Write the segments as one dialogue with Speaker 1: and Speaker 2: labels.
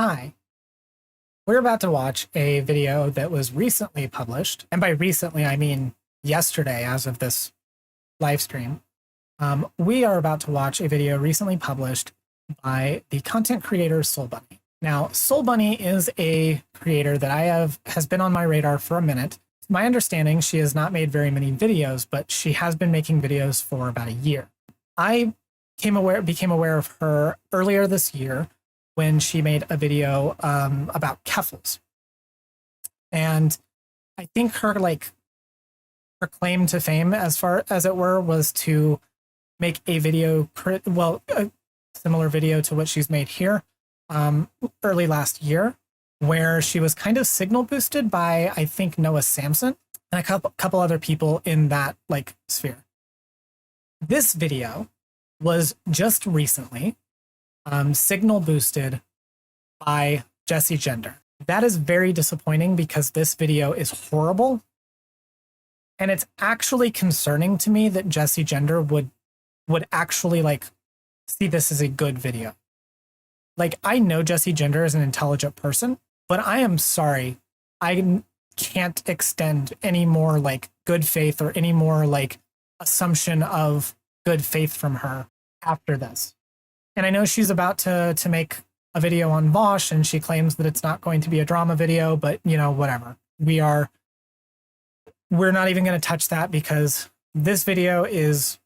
Speaker 1: Hi, we're about to watch a video that was recently published. And by recently, I mean yesterday as of this live stream. We are about to watch a video recently published by the content creator Soul Bunny. Now, Soul Bunny is a creator that has been on my radar for a minute. To my understanding, she has not made very many videos, but she has been making videos for about a year. I became aware of her earlier this year when she made a video about Keffels. And I think her claim to fame, as far as it were, was to make a video, a similar video to what she's made here early last year, where she was kind of signal boosted by, I think, Noah Samson and a couple other people in that sphere. This video was just recently signal boosted by Jessie Gender. That is very disappointing because this video is horrible. And it's actually concerning to me that Jessie Gender would actually see this as a good video. I know Jessie Gender is an intelligent person, but I am sorry. I can't extend any more good faith or any more assumption of good faith from her after this. And I know she's about to make a video on Vosh, and she claims that it's not going to be a drama video, but whatever. We're not even going to touch that because this video is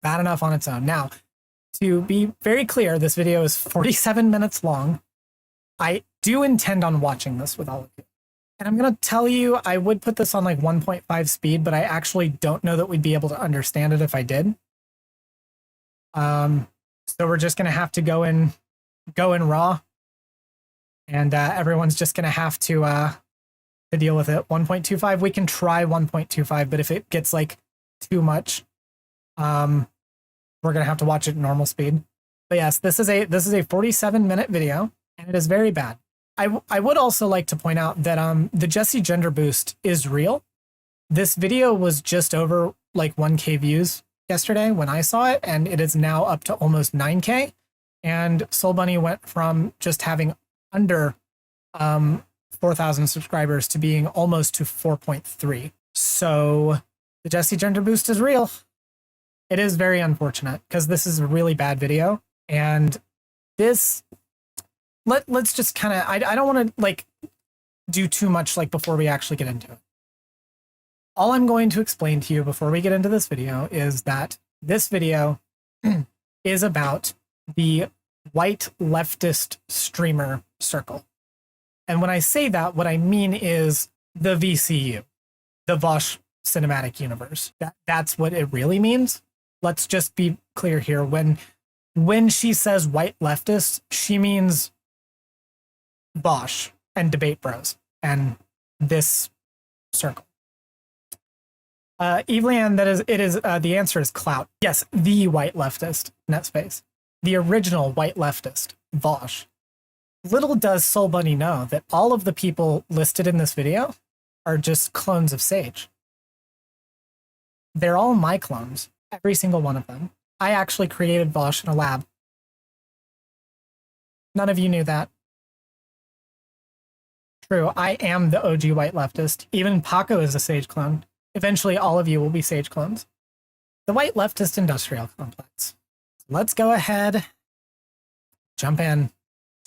Speaker 1: bad enough on its own. Now, to be very clear, this video is 47 minutes long. I do intend on watching this with all of you. And I'm going to tell you, I would put this on 1.5 speed, but I actually don't know that we'd be able to understand it if I did. So we're just going to have to go in raw, and everyone's just going to have to deal with it. 1.25, we can try 1.25, but if it gets too much, we're going to have to watch it at normal speed. But yes, this is a 47-minute video, and it is very bad. I would also like to point out that the Jessie Gender boost is real. This video was just over 1K views yesterday when I saw it, and it is now up to almost 9K. And Soul Bunny went from just having under 4,000 subscribers to being almost to 4.3. So the Jessie Gender boost is real. It is very unfortunate because this is a really bad video. And this, let's just kind of, I don't want to do too much before we actually get into it. All I'm going to explain to you before we get into this video is that this video is about the white leftist streamer circle. And when I say that, what I mean is the VCU, the Vosh Cinematic Universe. That's what it really means. Let's just be clear here. When she says white leftist, she means Vosh and Debate Bros and this circle. Evelyn, the answer is clout. Yes, the white leftist, NetSpace. The original white leftist, Vosh. Little does Soul Bunny know that all of the people listed in this video are just clones of Saige. They're all my clones, every single one of them. I actually created Vosh in a lab. None of you knew that. True, I am the OG white leftist. Even Paco is a Saige clone. Eventually, all of you will be Saige clones. The white leftist industrial complex. Let's go ahead, jump in.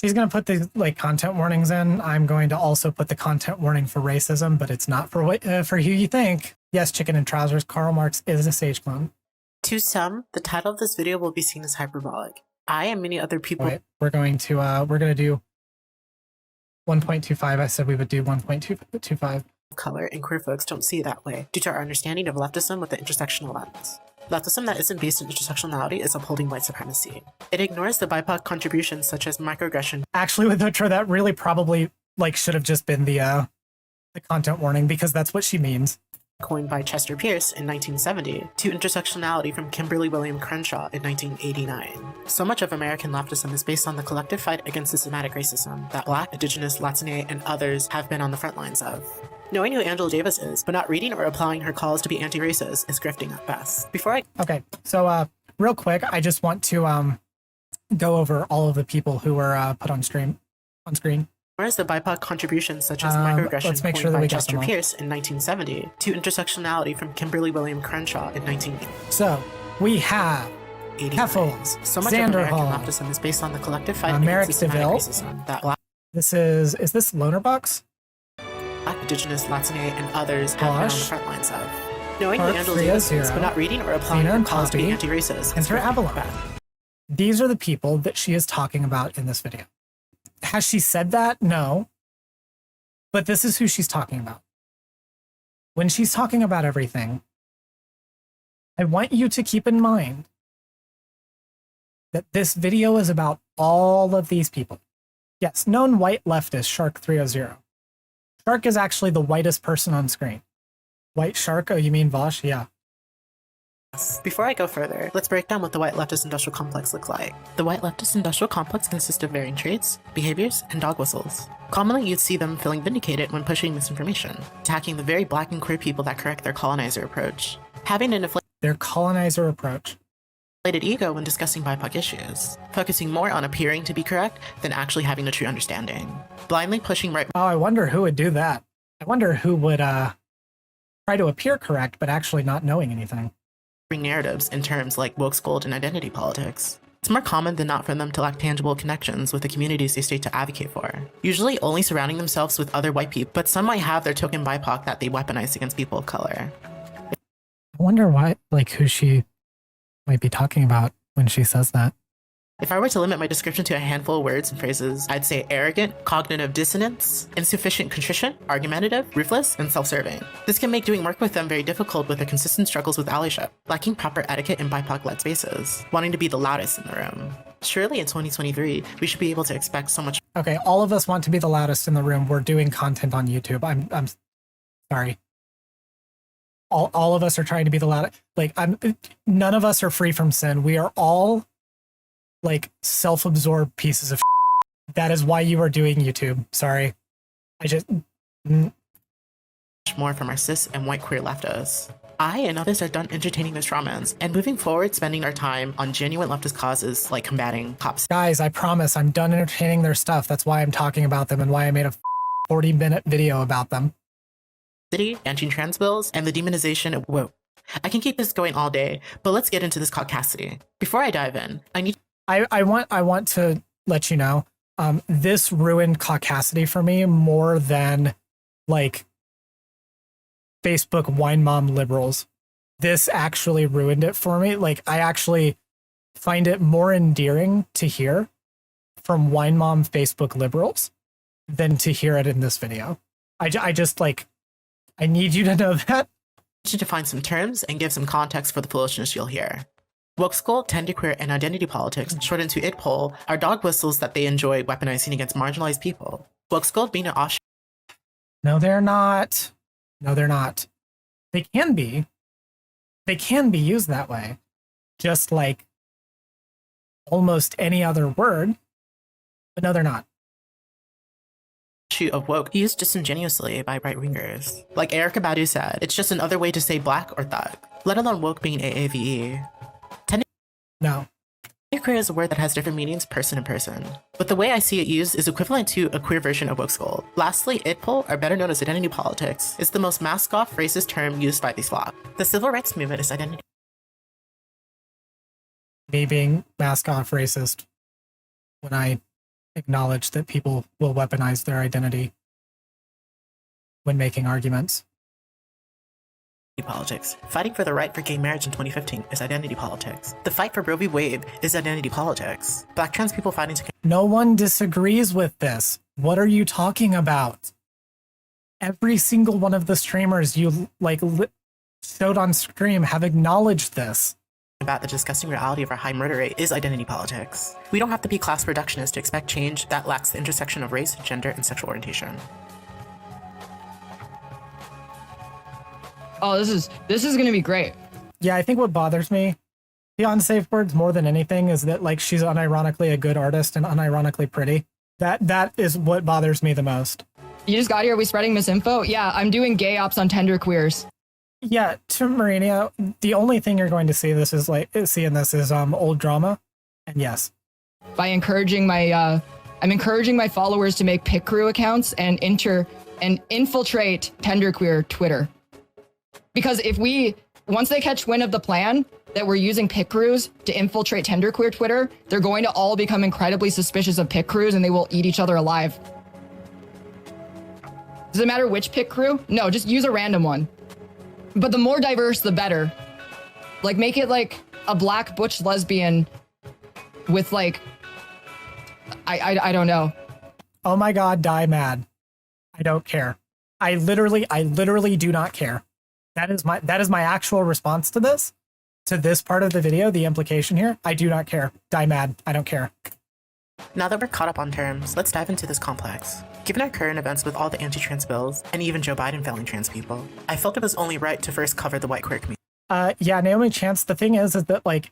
Speaker 1: She's going to put the content warnings in. I'm going to also put the content warning for racism, but it's not for who you think. Yes, chicken and trousers. Karl Marx is a Saige clone.
Speaker 2: To some, the title of this video will be seen as hyperbolic. I and many other people.
Speaker 1: Wait, we're going to do 1.25. I said we would do 1.25.
Speaker 2: Color and queer folks don't see it that way due to our understanding of leftism with the intersectional lens. Leftism that isn't based in intersectionality is upholding white supremacy. It ignores the BIPOC contributions such as microaggression.
Speaker 1: Actually, with Otra, that really probably should have just been the content warning because that's what she means.
Speaker 2: Coined by Chester Pierce in 1970 to intersectionality from Kimberly William Crenshaw in 1989. So much of American leftism is based on the collective fight against systematic racism that Black, Indigenous, Latine, and others have been on the front lines of. Knowing who Angela Davis is, but not reading or applying her calls to be anti-racist is grifting at best. Okay, so real quick, I just want to go over all of the people who were put on stream.
Speaker 1: on screen.
Speaker 2: Whereas the BIPOC contributions such as
Speaker 1: Let's
Speaker 2: microaggression
Speaker 1: make sure that
Speaker 2: by
Speaker 1: we got them
Speaker 2: Chester
Speaker 1: all.
Speaker 2: Pierce in 1970 to intersectionality from Kimberly William Crenshaw in 1989.
Speaker 1: So we have Heffels,
Speaker 2: So much of
Speaker 1: Xander
Speaker 2: American
Speaker 1: Hall,
Speaker 2: leftism is based on the collective fight
Speaker 1: Merrick
Speaker 2: against systematic
Speaker 1: DeVille.
Speaker 2: racism that Black,
Speaker 1: Is this Loner Bucks?
Speaker 2: Indigenous, Latine, and others have been on the
Speaker 1: Gosh.
Speaker 2: front lines of. Knowing
Speaker 1: Park
Speaker 2: the Angela
Speaker 1: 300,
Speaker 2: Davis, but not reading or applying
Speaker 1: Tina
Speaker 2: her
Speaker 1: and
Speaker 2: cause to be
Speaker 1: Poppy,
Speaker 2: anti-racist.
Speaker 1: Enter Avalon. These are the people that she is talking about in this video. Has she said that? No. But this is who she's talking about. When she's talking about everything, I want you to keep in mind that this video is about all of these people. Yes, known white leftist, Shark 300. Shark is actually the whitest person on screen. White Shark? Oh, you mean Vosh? Yeah.
Speaker 2: Before I go further, let's break down what the white leftist industrial complex looks like. The white leftist industrial complex consists of varying traits, behaviors, and dog whistles. Commonly, you'd see them feeling vindicated when pushing misinformation, attacking the very black and queer people that correct their colonizer approach, having an
Speaker 1: Their colonizer approach.
Speaker 2: inflated ego when discussing BIPOC issues, focusing more on appearing to be correct than actually having a true understanding, blindly pushing right
Speaker 1: Oh, I wonder who would do that. I wonder who would try to appear correct, but actually not knowing anything.
Speaker 2: narratives in terms like woke scold and identity politics. It's more common than not for them to lack tangible connections with the communities they state to advocate for, usually only surrounding themselves with other white people, but some might have their token BIPOC that they weaponize against people of color.
Speaker 1: I wonder why, like, who she might be talking about when she says that.
Speaker 2: If I were to limit my description to a handful of words and phrases, I'd say arrogant, cognitive dissonance, insufficient contrition, argumentative, ruthless, and self-serving. This can make doing work with them very difficult with their consistent struggles with allyship, lacking proper etiquette in BIPOC-led spaces, wanting to be the loudest in the room. Surely in 2023, we should be able to expect so much.
Speaker 1: Okay, all of us want to be the loudest in the room. We're doing content on YouTube. I'm sorry. All of us are trying to be the loudest. Like, none of us are free from sin. We are all like self-absorbed pieces of shit. That is why you are doing YouTube. Sorry.
Speaker 2: More from our cis and white queer leftists. I and others are done entertaining those traumas and moving forward spending our time on genuine leftist causes like combating cops.
Speaker 1: Guys, I promise I'm done entertaining their stuff. That's why I'm talking about them and why I made a 40-minute video about them.
Speaker 2: Anti-trans bills, and the demonization of woke. I can keep this going all day, but let's get into this caucasity. Before I dive in, I
Speaker 1: want to let you know, this ruined caucasity for me more than like Facebook wine mom liberals. This actually ruined it for me. Like, I actually find it more endearing to hear from wine mom Facebook liberals than to hear it in this video. I just like, I need you to know that.
Speaker 2: to define some terms and give some context for the foolishness you'll hear. Woke school, genderqueer, and identity politics, shortened to ITPOL, are dog whistles that they enjoy weaponizing against marginalized people. Woke school being an offshoot.
Speaker 1: No, they're not. No, they're not. They can be. They can be used that way. Just like almost any other word. But no, they're not.
Speaker 2: Of woke used disingenuously by right-wingers. Like Erykah Badu said, it's just another way to say black or thug, let alone woke being AAVE.
Speaker 1: No.
Speaker 2: Queer is a word that has different meanings person to person, but the way I see it used is equivalent to a queer version of woke school. Lastly, ITPOL, or better known as identity politics, is the most mask-off racist term used by these flock. The civil rights movement is identity.
Speaker 1: Me being mask-off racist when I acknowledge that people will weaponize their identity when making arguments.
Speaker 2: Politics. Fighting for the right for gay marriage in 2015 is identity politics. The fight for Roe v. Wade is identity politics. Black trans people fighting to...
Speaker 1: No one disagrees with this. What are you talking about? Every single one of the streamers you showed on stream have acknowledged this.
Speaker 2: About the disgusting reality of our high murder rate is identity politics. We don't have to be class reductionists to expect change that lacks the intersection of race, gender, and sexual orientation.
Speaker 3: Oh, this is gonna be great.
Speaker 1: Yeah, I think what bothers me beyond safe words more than anything is that like she's unironically a good artist and unironically pretty. That is what bothers me the most.
Speaker 3: You just got here. Are we spreading misinfo? Yeah, I'm doing gay ops on tender queers.
Speaker 1: Yeah, to Marina, the only thing you're going to see in this is old drama, and yes.
Speaker 3: By encouraging my I'm encouraging my followers to make pick crew accounts and infiltrate genderqueer Twitter. Because once they catch wind of the plan that we're using pick crews to infiltrate genderqueer Twitter, they're going to all become incredibly suspicious of pick crews and they will eat each other alive. Does it matter which pick crew? No, just use a random one. But the more diverse, the better. Like, make it like a black butch lesbian with like, I don't know.
Speaker 1: Oh my God, die mad. I don't care. I literally do not care. That is my actual response to this part of the video, the implication here. I do not care. Die mad. I don't care.
Speaker 2: Now that we're caught up on terms, let's dive into this complex. Given our current events with all the anti-trans bills, and even Joe Biden failing trans people, I felt it was only right to first cover the white queer community.
Speaker 1: Yeah, Naomi Chance, the thing is that like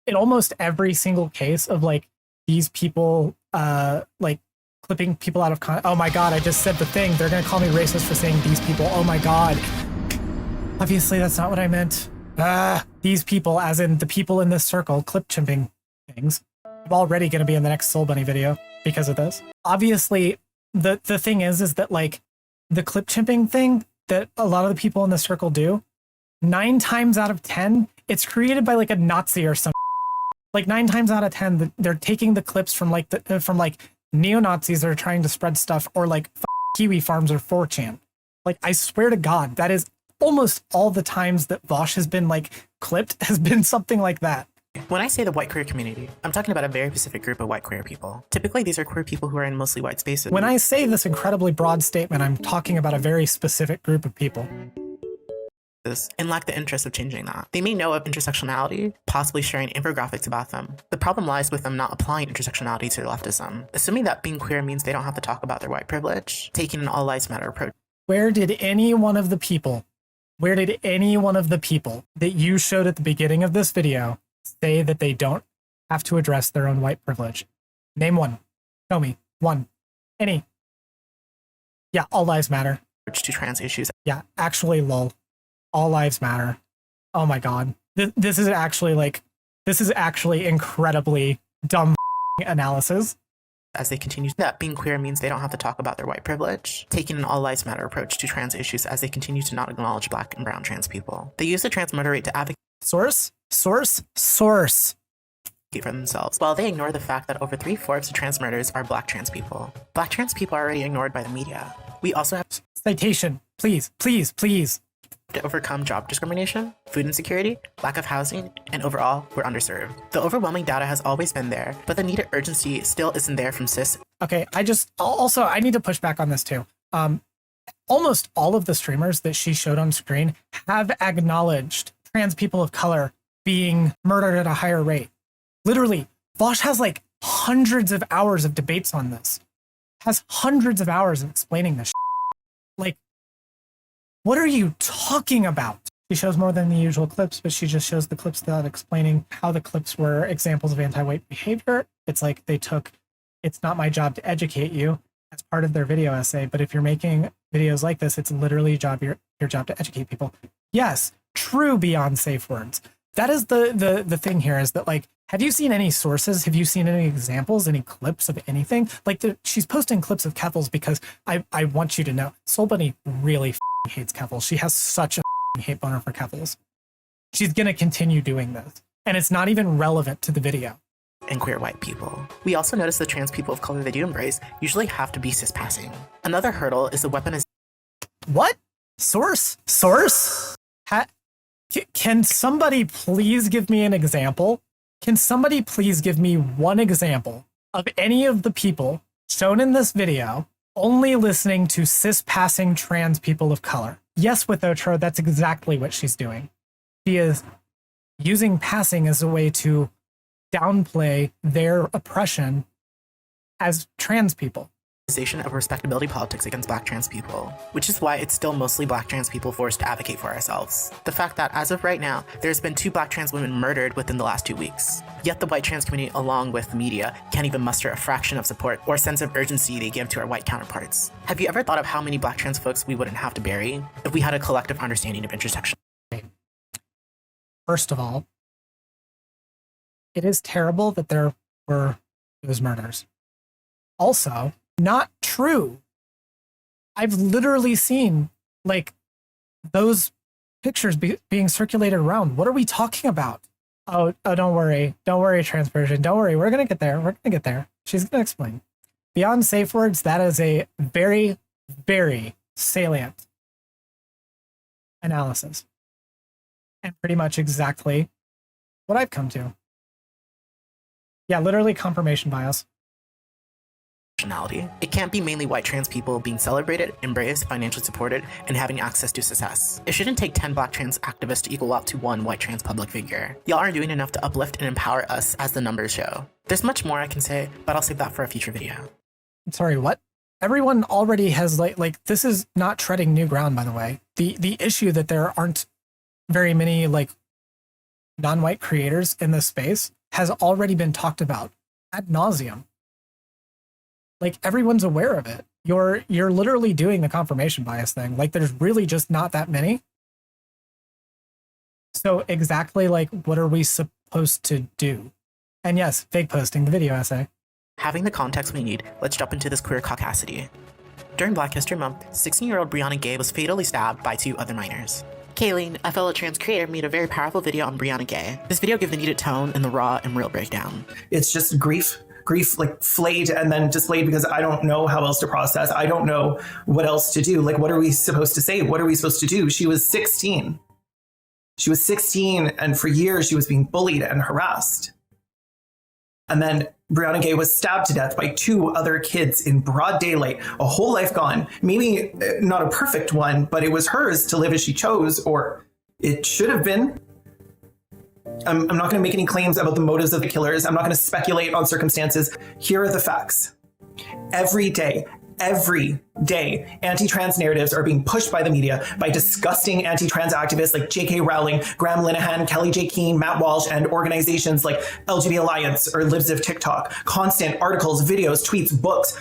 Speaker 1: in almost every single case of like these people like clipping people out of oh my God, I just said the thing. They're gonna call me racist for saying these people. Oh my God. Obviously that's not what I meant. These people, as in the people in this circle, clip chimping things. I'm already gonna be in the next Soul Bunny video because of this. Obviously, the thing is that like the clip chimping thing that a lot of the people in the circle do, 9 times out of 10, it's created by like a Nazi or something. Like 9 times out of 10, they're taking the clips from like neo-Nazis that are trying to spread stuff, or like Kiwi Farms or 4chan. Like, I swear to God, that is almost all the times that Vosh has been like clipped has been something like that.
Speaker 2: When I say the white queer community, I'm talking about a very specific group of white queer people. Typically, these are queer people who are in mostly white spaces.
Speaker 1: When I say this incredibly broad statement, I'm talking about a very specific group of people.
Speaker 2: And lack the interest of changing that. They may know of intersectionality, possibly sharing infographics about them. The problem lies with them not applying intersectionality to their leftism, assuming that being queer means they don't have to talk about their white privilege, taking an all lives matter approach.
Speaker 1: Where did any one of the people that you showed at the beginning of this video say that they don't have to address their own white privilege? Name one. Show me. One. Any. Yeah, all lives matter.
Speaker 2: To trans issues.
Speaker 1: Yeah, actually, lol. All lives matter. Oh my God. This is actually incredibly dumb analysis.
Speaker 2: As they continue that being queer means they don't have to talk about their white privilege, taking an all lives matter approach to trans issues as they continue to not acknowledge black and brown trans people. They use the trans murder rate to advocate
Speaker 1: Source
Speaker 2: for themselves, while they ignore the fact that over 3/4 of trans murders are black trans people. Black trans people are already ignored by the media. We also have
Speaker 1: citation, please.
Speaker 2: to overcome job discrimination, food insecurity, lack of housing, and overall, we're underserved. The overwhelming data has always been there, but the needed urgency still isn't there from cis.
Speaker 1: Okay, I need to push back on this too. Almost all of the streamers that she showed on screen have acknowledged trans people of color being murdered at a higher rate. Literally, Vosh has like hundreds of hours of debates on this. Has hundreds of hours of explaining this. Like, what are you talking about? She shows more than the usual clips, but she just shows the clips without explaining how the clips were examples of anti-white behavior. It's like they took, it's not my job to educate you as part of their video essay, but if you're making videos like this, it's literally your job to educate people. Yes, true beyond safe words. That is the thing here, is that like, have you seen any sources? Have you seen any examples, any clips of anything? Like she's posting clips of Keffels because I want you to know, Soul Bunny really hates Keffels. She has such a hate boner for Keffels. She's going to continue doing this. And it's not even relevant to the video.
Speaker 2: And queer white people. We also notice the trans people of color they do embrace usually have to be cis-passing. Another hurdle is the weaponization.
Speaker 1: What? Source? Can somebody please give me an example? Can somebody please give me one example of any of the people shown in this video only listening to cis-passing trans people of color? Yes, with Otro, that's exactly what she's doing. She is using passing as a way to downplay their oppression as trans people.
Speaker 2: Of respectability politics against black trans people, which is why it's still mostly black trans people forced to advocate for ourselves. The fact that as of right now, there's been 2 black trans women murdered within the last 2 weeks. Yet the white trans community, along with the media, can't even muster a fraction of support or sense of urgency they give to our white counterparts. Have you ever thought of how many black trans folks we wouldn't have to bury if we had a collective understanding of intersection?
Speaker 1: First of all, it is terrible that there were those murders. Also, not true. I've literally seen like those pictures being circulated around. What are we talking about? Oh, don't worry. Don't worry, transversion. Don't worry. We're going to get there. We're going to get there. She's going to explain. Beyond safe words, that is a very, very salient analysis. And pretty much exactly what I've come to. Yeah, literally confirmation bias.
Speaker 2: It can't be mainly white trans people being celebrated, embraced, financially supported, and having access to success. It shouldn't take 10 black trans activists to equal out to one white trans public figure. Y'all aren't doing enough to uplift and empower us as the numbers show. There's much more I can say, but I'll save that for a future video.
Speaker 1: Sorry, what? Everyone already has like this is not treading new ground, by the way. The issue that there aren't very many like non-white creators in this space has already been talked about ad nauseum. Like everyone's aware of it. You're literally doing the confirmation bias thing. Like there's really just not that many. So exactly like what are we supposed to do? And yes, fake posting the video essay.
Speaker 2: Having the context we need, let's jump into this queer caucasity. During Black History Month, 16-year-old Brianna Gay was fatally stabbed by 2 other minors. Kayleen, a fellow trans creator, made a very powerful video on Brianna Gay. This video gave the needed tone and the raw and real breakdown.
Speaker 4: It's just grief like flayed and then displayed because I don't know how else to process. I don't know what else to do. Like, what are we supposed to say? What are we supposed to do? She was 16. She was 16, and for years she was being bullied and harassed. And then Brianna Gay was stabbed to death by 2 other kids in broad daylight, a whole life gone. Maybe not a perfect one, but it was hers to live as she chose, or it should have been. I'm not going to make any claims about the motives of the killers. I'm not going to speculate on circumstances. Here are the facts. Every day, anti-trans narratives are being pushed by the media by disgusting anti-trans activists like J.K. Rowling, Graham Linehan, Kelly J. Keane, Matt Walsh, and organizations like LGBT Alliance or Libs of TikTok. Constant articles, videos, tweets, books,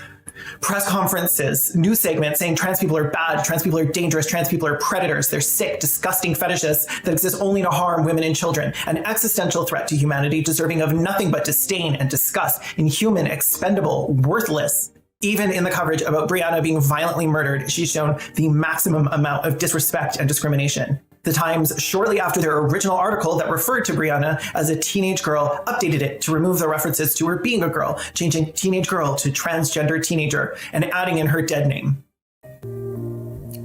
Speaker 4: press conferences, news segments saying trans people are bad, trans people are dangerous, trans people are predators, they're sick, disgusting fetishists that exist only to harm women and children, an existential threat to humanity deserving of nothing but disdain and disgust, inhuman, expendable, worthless. Even in the coverage about Brianna being violently murdered, she's shown the maximum amount of disrespect and discrimination. The Times, shortly after their original article that referred to Brianna as a teenage girl, updated it to remove the references to her being a girl, changing teenage girl to transgender teenager, and adding in her dead name.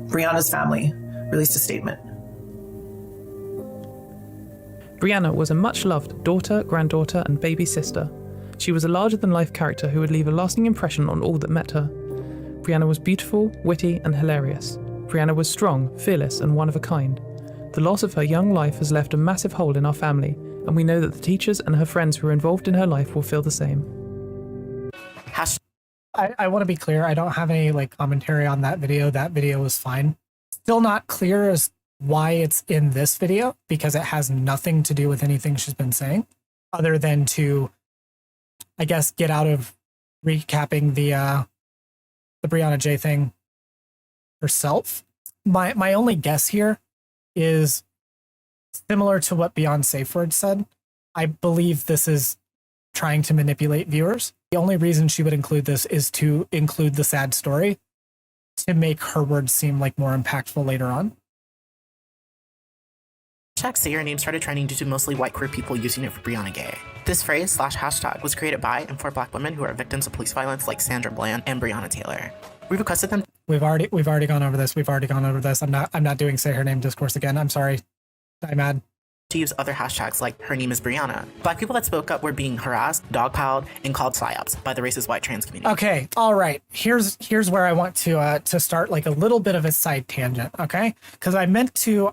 Speaker 4: Brianna's family released a statement.
Speaker 5: Brianna was a much-loved daughter, granddaughter, and baby sister. She was a larger-than-life character who would leave a lasting impression on all that met her. Brianna was beautiful, witty, and hilarious. Brianna was strong, fearless, and one of a kind. The loss of her young life has left a massive hole in our family, and we know that the teachers and her friends who were involved in her life will feel the same.
Speaker 1: I want to be clear. I don't have any like commentary on that video. That video was fine. Still not clear as why it's in this video because it has nothing to do with anything she's been saying other than to, I guess, get out of recapping the Brianna J thing herself. My only guess here is similar to what Beyond Safe Word said. I believe this is trying to manipulate viewers. The only reason she would include this is to include the sad story to make her words seem like more impactful later on.
Speaker 2: Say your name started trending due to mostly white queer people using it for Brianna Gay. This phrase / hashtag was created by and for black women who are victims of police violence like Sandra Bland and Breonna Taylor. We requested them.
Speaker 1: We've already gone over this. I'm not doing say her name discourse again. I'm sorry. I'm mad.
Speaker 2: To use other hashtags like her name is Brianna. Black people that spoke up were being harassed, dogpiled, and called psyops by the racist white trans community.
Speaker 1: Okay, all right. Here's where I want to start like a little bit of a side tangent. Okay, because I meant to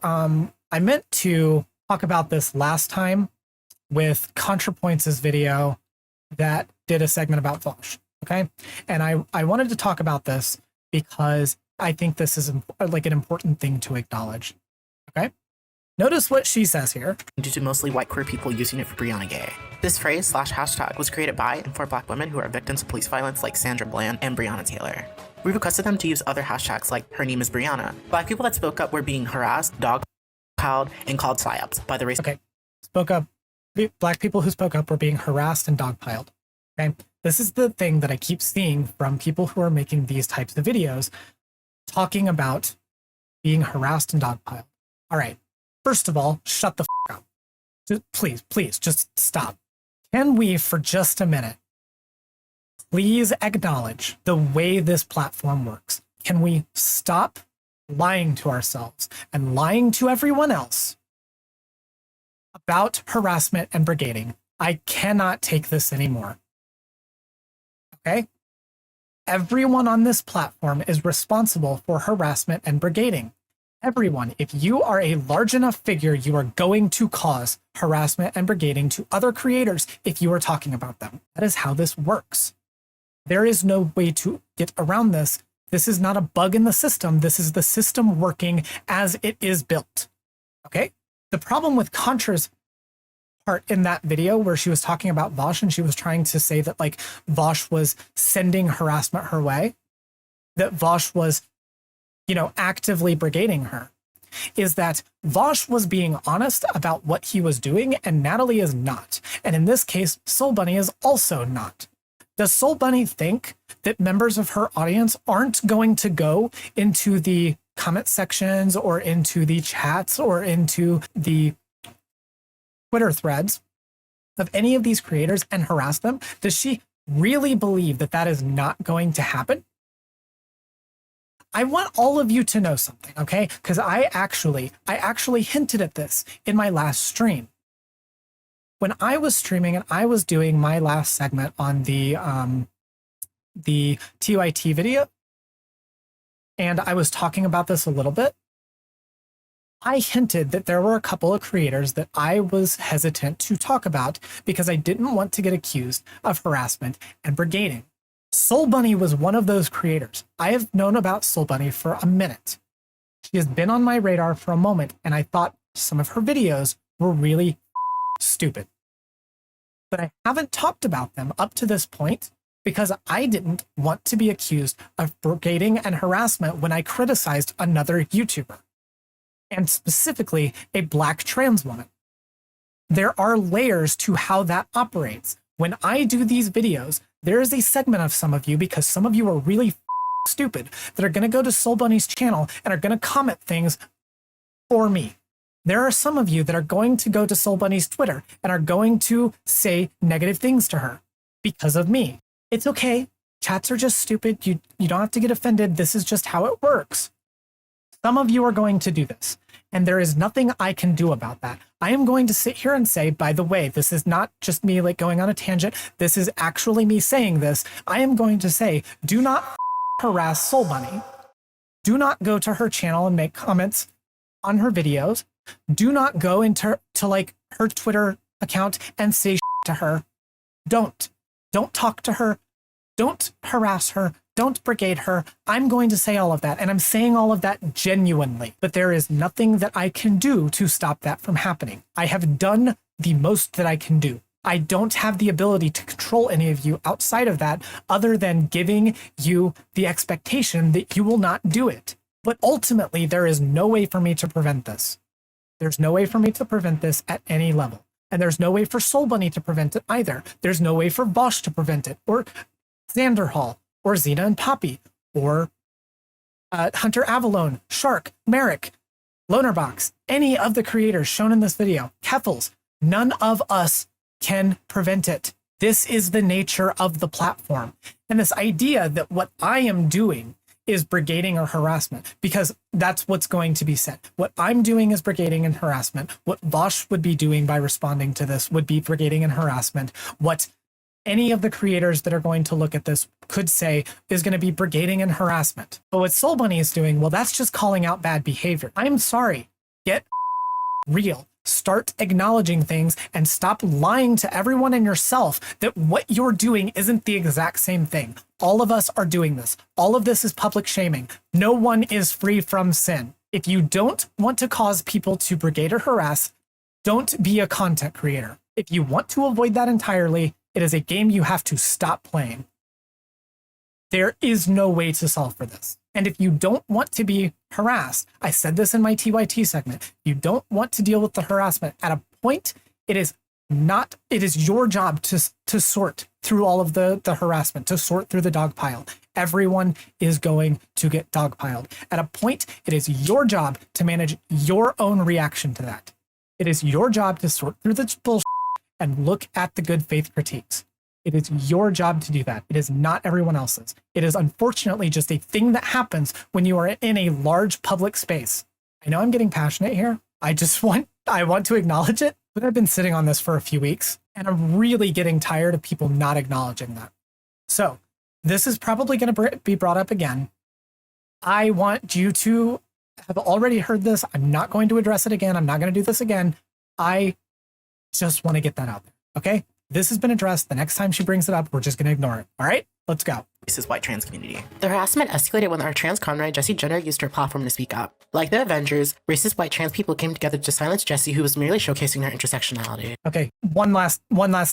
Speaker 1: talk about this last time with ContraPoints' video that did a segment about Vosh. Okay, and I wanted to talk about this because I think this is like an important thing to acknowledge. Okay. Notice what she says here.
Speaker 2: Due to mostly white queer people using it for Brianna Gay. This phrase / hashtag was created by and for black women who are victims of police violence like Sandra Bland and Breonna Taylor. We requested them to use other hashtags like her name is Brianna. Black people that spoke up were being harassed, dogpiled, and called psyops by the race.
Speaker 1: Okay, spoke up. Black people who spoke up were being harassed and dogpiled. Okay, This is the thing that I keep seeing from people who are making these types of videos, talking about being harassed and dogpiled. All right. First of all, shut the f up. Please, just stop. Can we, for just a minute, please acknowledge the way this platform works? Can we stop lying to ourselves and lying to everyone else about harassment and brigading? I cannot take this anymore. Okay? Everyone on this platform is responsible for harassment and brigading. Everyone. If you are a large enough figure, you are going to cause harassment and brigading to other creators if you are talking about them. That is how this works. There is no way to get around this. This is not a bug in the system. This is the system working as it is built. Okay? The problem with Contra's part in that video where she was talking about Vosh and she was trying to say that like Vosh was sending harassment her way, that Vosh was, actively brigading her, is that Vosh was being honest about what he was doing and Natalie is not. And in this case, Soul Bunny is also not. Does Soul Bunny think that members of her audience aren't going to go into the comment sections or into the chats or into the Twitter threads of any of these creators and harass them? Does she really believe that that is not going to happen? I want all of you to know something, okay? Because I actually hinted at this in my last stream. When I was streaming and I was doing my last segment on the TYT video, and I was talking about this a little bit, I hinted that there were a couple of creators that I was hesitant to talk about because I didn't want to get accused of harassment and brigading. Soul Bunny was one of those creators. I have known about Soul Bunny for a minute. She has been on my radar for a moment, and I thought some of her videos were really stupid. But I haven't talked about them up to this point because I didn't want to be accused of brigading and harassment when I criticized another YouTuber, and specifically a Black trans woman. There are layers to how that operates. When I do these videos, there is a segment of some of you, because some of you are really stupid, that are going to go to Soul Bunny's channel and are going to comment things for me. There are some of you that are going to go to Soul Bunny's Twitter and are going to say negative things to her because of me. It's okay. Chats are just stupid. You don't have to get offended. This is just how it works. Some of you are going to do this, and there is nothing I can do about that. I am going to sit here and say, by the way, this is not just me like going on a tangent. This is actually me saying this. I am going to say, do not harass Soul Bunny. Do not go to her channel and make comments on her videos. Do not go into like her Twitter account and say to her. Don't talk to her. Don't harass her. Don't brigade her. I'm going to say all of that, and I'm saying all of that genuinely, but there is nothing that I can do to stop that from happening. I have done the most that I can do. I don't have the ability to control any of you outside of that, other than giving you the expectation that you will not do it. But ultimately, there is no way for me to prevent this. There's no way for me to prevent this at any level. And there's no way for Soul Bunny to prevent it either. There's no way for Vosh to prevent it, or Xander Hall, or Xena and Poppy, or Hunter Avalone, Shark, Merrick, Lonerbox, any of the creators shown in this video, Keffels. None of us can prevent it. This is the nature of the platform. And this idea that what I am doing is brigading or harassment, because that's what's going to be said. What I'm doing is brigading and harassment. What Vosh would be doing by responding to this would be brigading and harassment. What any of the creators that are going to look at this could say is going to be brigading and harassment. But what Soul Bunny is doing, well, that's just calling out bad behavior. I'm sorry. Get real. Start acknowledging things and stop lying to everyone and yourself that what you're doing isn't the exact same thing. All of us are doing this. All of this is public shaming. No one is free from sin. If you don't want to cause people to brigade or harass, don't be a content creator. If you want to avoid that entirely, it is a game you have to stop playing. There is no way to solve for this. And if you don't want to be harassed, I said this in my TYT segment, you don't want to deal with the harassment. At a point, it is it is your job to sort through all of the harassment, to sort through the dog pile. Everyone is going to get dogpiled. At a point, it is your job to manage your own reaction to that. It is your job to sort through the bullshit and look at the good faith critiques. It is your job to do that. It is not everyone else's. It is unfortunately just a thing that happens when you are in a large public space. I know I'm getting passionate here. I want to acknowledge it, but I've been sitting on this for a few weeks and I'm really getting tired of people not acknowledging that. So this is probably going to be brought up again. I want you to have already heard this. I'm not going to address it again. I'm not going to do this again. I just want to get that out there. Okay? This has been addressed. The next time she brings it up, we're just going to ignore it. All right? Let's go.
Speaker 2: Racist white trans community. The harassment escalated when our trans comrade Jessie Jenner used her platform to speak up. Like the Avengers, racist white trans people came together to silence Jessie, who was merely showcasing her intersectionality.
Speaker 1: Okay, one last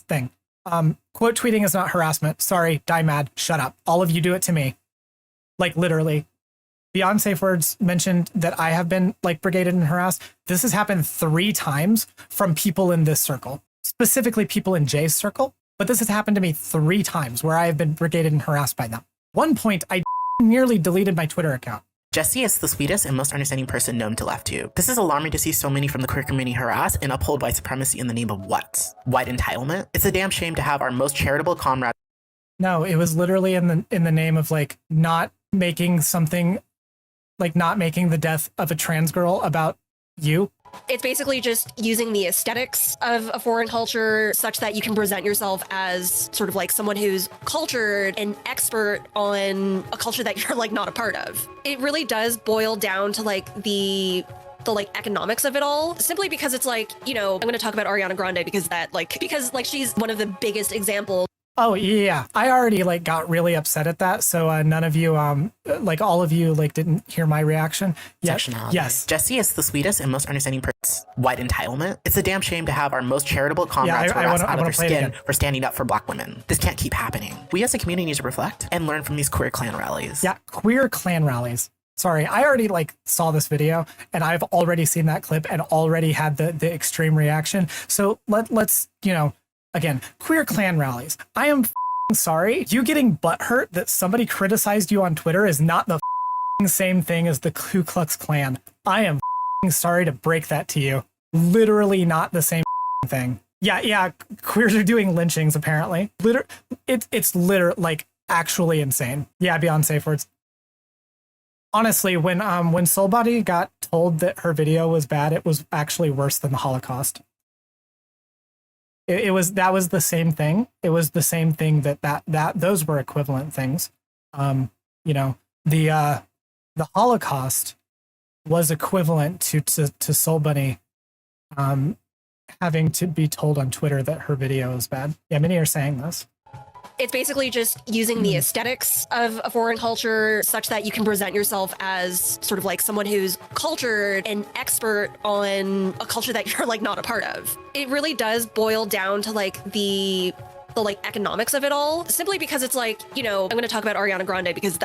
Speaker 1: thing. Quote tweeting is not harassment. Sorry, die mad. Shut up. All of you do it to me. Like literally. Beyond safe words mentioned that I have been like brigaded and harassed. This has happened 3 times from people in this circle, specifically people in Jay's circle. But this has happened to me 3 times where I have been brigaded and harassed by them. One point, I nearly deleted my Twitter account.
Speaker 2: Jessie is the sweetest and most understanding person known to LeftTube. This is alarming to see so many from the queer community harass and uphold white supremacy in the name of what? White entitlement? It's a damn shame to have our most charitable comrade.
Speaker 1: No, it was literally in the name of like not making something, like not making the death of a trans girl about you.
Speaker 6: It's basically just using the aesthetics of a foreign culture such that you can present yourself as sort of like someone who's cultured and expert on a culture that you're like not a part of. It really does boil down to like the like economics of it all, simply because it's like, you know, I'm going to talk about Ariana Grande because she's one of the biggest examples.
Speaker 1: Oh yeah, I already like got really upset at that. So none of you, like all of you, like didn't hear my reaction. Yes.
Speaker 2: Jessie is the sweetest and most understanding person. White entitlement. It's a damn shame to have our most charitable comrades harassed out of their skin for standing up for Black women. This can't keep happening. We as a community need to reflect and learn from these queer clan rallies.
Speaker 1: Yeah, queer clan rallies. Sorry, I already like saw this video and I've already seen that clip and already had the extreme reaction. So let's you know. Again, queer clan rallies. I am sorry. You getting butthurt that somebody criticized you on Twitter is not the same thing as the Ku Klux Klan. I am sorry to break that to you. Literally not the same thing. Yeah. Queers are doing lynchings apparently. It's literally like actually insane. Yeah, beyond safe words. Honestly, when Soulbody got told that her video was bad, it was actually worse than the Holocaust. That was the same thing. It was the same thing that those were equivalent things. You know, the Holocaust was equivalent to Soul Bunny having to be told on Twitter that her video is bad. Yeah, many are saying this.
Speaker 6: It's basically just using the aesthetics of a foreign culture such that you can present yourself as sort of like someone who's cultured and expert on a culture that you're like not a part of. It really does boil down to like the like economics of it all, simply because it's like, you know, I'm going to talk about Ariana Grande because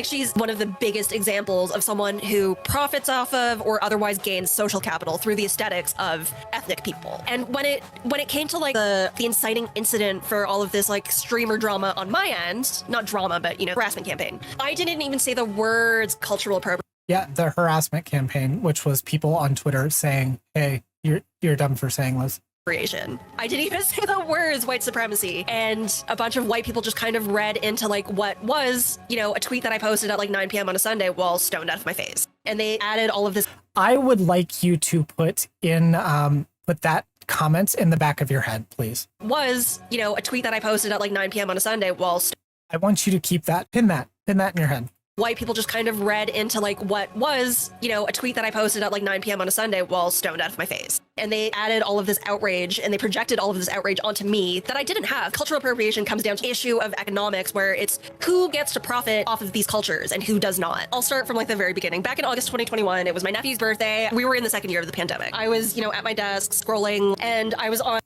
Speaker 6: she's one of the biggest examples of someone who profits off of or otherwise gains social capital through the aesthetics of ethnic people. And when it came to like the inciting incident for all of this like streamer drama on my end, not drama, but you know, harassment campaign, I didn't even say the words cultural appropriation.
Speaker 1: Yeah, the harassment campaign, which was people on Twitter saying, "Hey, you're dumb for saying this."
Speaker 6: I didn't even say the words white supremacy, and a bunch of white people just kind of read into like what was, you know, a tweet that I posted at like 9 p.m. on a Sunday while stoned out of my face. And they added all of this.
Speaker 1: I would like you to put that comment in the back of your head, please.
Speaker 6: Was, you know, a tweet that I posted at like 9 p.m. on a Sunday while
Speaker 1: I want you to keep that, pin that in your head.
Speaker 6: White people just kind of read into like what was, you know, a tweet that I posted at like 9 p.m. on a Sunday while stoned out of my face. And they added all of this outrage and they projected all of this outrage onto me that I didn't have. Cultural appropriation comes down to issue of economics where it's who gets to profit off of these cultures and who does not. I'll start from like the very beginning. Back in August 2021, it was my nephew's birthday. We were in the second year of the pandemic. I was, you know, at my desk scrolling and I was on.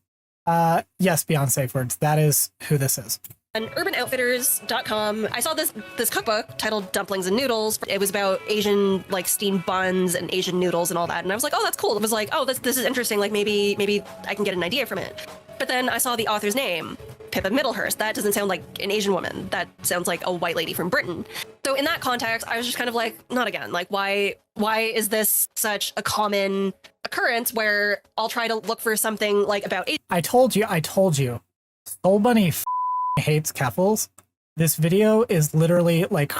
Speaker 1: Yes, beyond safe words. That is who this is.
Speaker 6: On urbanoutfitters.com, I saw this cookbook titled Dumplings and Noodles. It was about Asian like steamed buns and Asian noodles and all that. And I was like, oh, that's cool. It was like, oh, this is interesting. Like maybe I can get an idea from it. But then I saw the author's name, Pippa Middlehurst. That doesn't sound like an Asian woman. That sounds like a white lady from Britain. So in that context, I was just kind of like, not again. Like, why is this such a common occurrence where I'll try to look for something like about Asian?
Speaker 1: I told you. Soul Bunny hates Keffels. This video is literally like,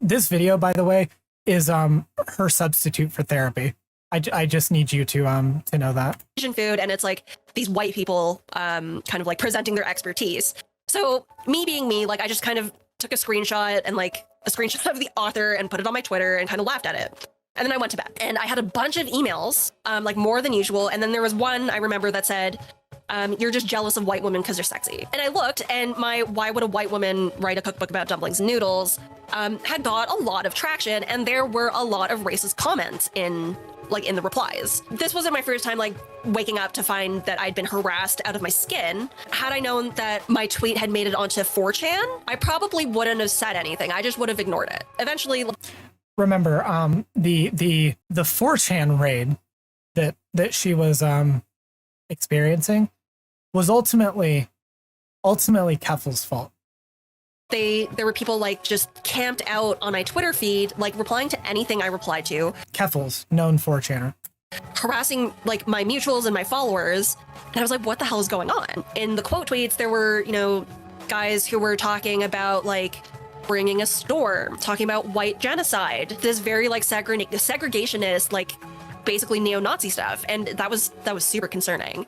Speaker 1: this video, by the way, is her substitute for therapy. I just need you to know that.
Speaker 6: Asian food, and it's like these white people kind of like presenting their expertise. So me being me, like I just kind of took a screenshot and like a screenshot of the author and put it on my Twitter and kind of laughed at it. And then I went to bed and I had a bunch of emails, like more than usual. And then there was one I remember that said, you're just jealous of white women because they're sexy. And I looked, and my why would a white woman write a cookbook about dumplings and noodles had got a lot of traction, and there were a lot of racist comments in the replies. This wasn't my first time like waking up to find that I'd been harassed out of my skin. Had I known that my tweet had made it onto 4chan, I probably wouldn't have said anything. I just would have ignored it. Eventually,
Speaker 1: remember the 4chan raid that she was experiencing was ultimately Keffel's fault.
Speaker 6: There were people like just camped out on my Twitter feed, like replying to anything I replied to.
Speaker 1: Keffel's known 4chaner.
Speaker 6: Harassing like my mutuals and my followers. And I was like, what the hell is going on? In the quote tweets, there were, guys who were talking about like bringing a storm, talking about white genocide, this very like segregationist, like basically neo-Nazi stuff. And that was super concerning.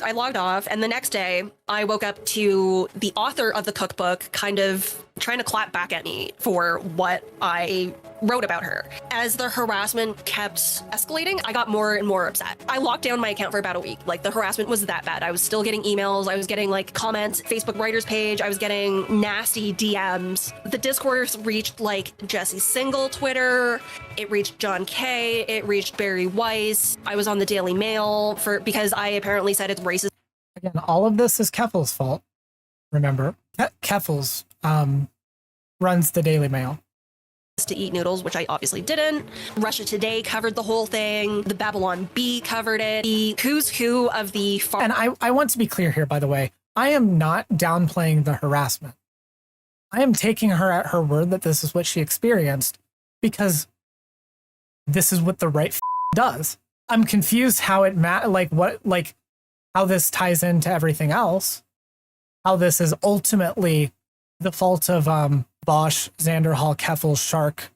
Speaker 6: I logged off, and the next day I woke up to the author of the cookbook kind of trying to clap back at me for what I wrote about her. As the harassment kept escalating, I got more and more upset. I locked down my account for about a week. Like, the harassment was that bad. I was still getting emails. I was getting like comments, Facebook writers page. I was getting nasty DMs. The discourse reached like Jesse Single Twitter. It reached John Kay. It reached Barry Weiss. I was on the Daily Mail because I apparently said it's racist.
Speaker 1: Again, all of this is Keffel's fault. Remember, Keffel's runs the Daily Mail.
Speaker 6: To eat noodles, which I obviously didn't. Russia Today covered the whole thing. The Babylon Bee covered it. The who's who of the
Speaker 1: And I want to be clear here, by the way. I am not downplaying the harassment. I am taking her at her word that this is what she experienced because this is what the right does. I'm confused how it how this ties into everything else. How this is ultimately the fault of Bosch, Xander Hall, Keffel, Shark,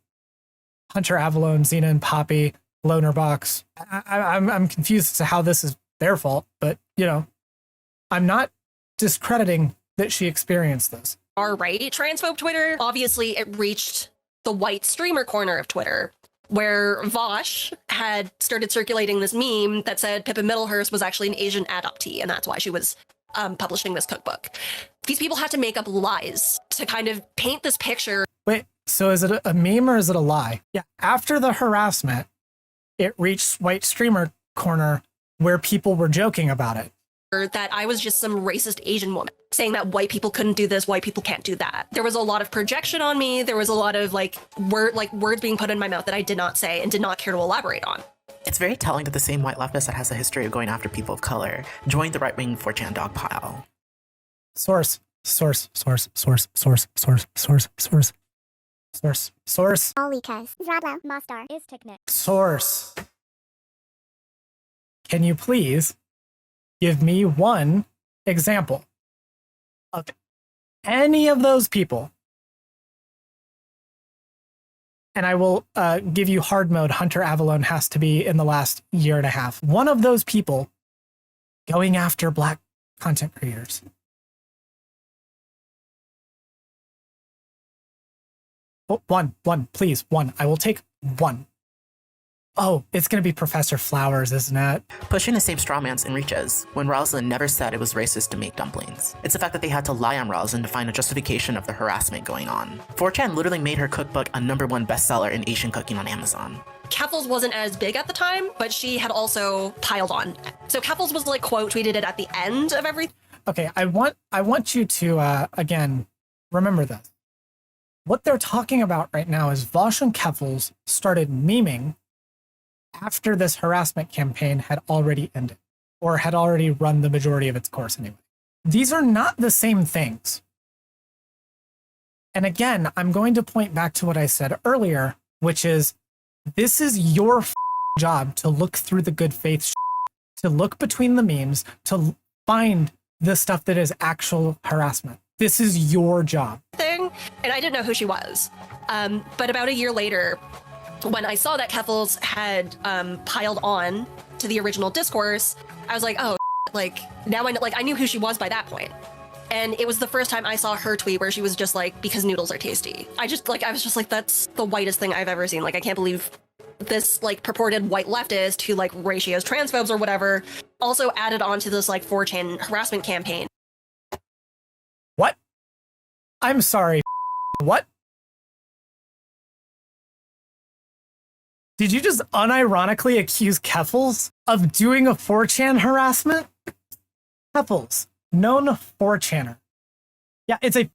Speaker 1: Hunter Avalone, Xena and Poppy, Lonerbox. I'm confused as to how this is their fault, but I'm not discrediting that she experienced this.
Speaker 6: All right, transphobe Twitter. Obviously, it reached the white streamer corner of Twitter, where Vosh had started circulating this meme that said Pippa Middlehurst was actually an Asian adoptee, and that's why she was publishing this cookbook. These people had to make up lies to kind of paint this picture.
Speaker 1: Wait, so is it a meme or is it a lie? Yeah, after the harassment, it reached white streamer corner where people were joking about it.
Speaker 6: That I was just some racist Asian woman saying that white people couldn't do this, white people can't do that. There was a lot of projection on me. There was a lot of words being put in my mouth that I did not say and did not care to elaborate on.
Speaker 2: It's very telling that the same white leftist that has a history of going after people of color joined the right-wing 4chan dogpile.
Speaker 1: Source.
Speaker 7: Alexis, Zradla, Mostar, is Tiknik.
Speaker 1: Source. Can you please give me one example of any of those people? And I will give you hard mode. Hunter Avalone has to be in the last year and a half. One of those people going after Black content creators. Oh, one, please, one. I will take one. Oh, it's going to be Professor Flowers, isn't it?
Speaker 2: Pushing the same strawmans and reaches, when Rosalind never said it was racist to make dumplings. It's the fact that they had to lie on Rosalind to find a justification of the harassment going on. 4chan literally made her cookbook a #1 bestseller in Asian cooking on Amazon.
Speaker 6: Keffels wasn't as big at the time, but she had also piled on. So Keffels was like quote tweeted it at the end of everything.
Speaker 1: okay, I want you to again remember this. What they're talking about right now is Vosh and Keffels started memeing after this harassment campaign had already ended, or had already run the majority of its course anyway. These are not the same things. And again, I'm going to point back to what I said earlier, which is this is your job to look through the good faith, to look between the memes, to find the stuff that is actual harassment. This is your job.
Speaker 6: Thing, and I didn't know who she was. But about a year later, when I saw that Keffels had piled on to the original discourse, I was like, oh, like now I know, like I knew who she was by that point. And it was the first time I saw her tweet where she was just like, because noodles are tasty. I was just like, that's the whitest thing I've ever seen. Like, I can't believe this like purported white leftist who like ratios transphobes or whatever also added on to this like 4chan harassment campaign.
Speaker 1: What? I'm sorry. What? Did you just unironically accuse Keffels of doing a 4chan harassment? Keffels, known 4channer. Yeah, it's a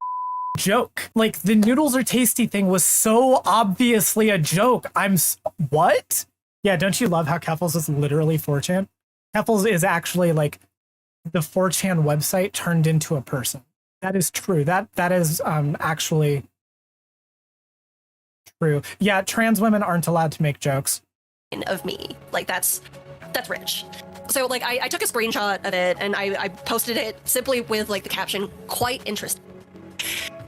Speaker 1: joke. Like, the noodles are tasty thing was so obviously a joke. What? Yeah, don't you love how Keffels is literally 4chan? Keffels is actually like the 4chan website turned into a person. That is true. That is actually true. Yeah, trans women aren't allowed to make jokes.
Speaker 6: Of me. Like, that's rich. So like I took a screenshot of it and I posted it simply with like the caption, quite interesting.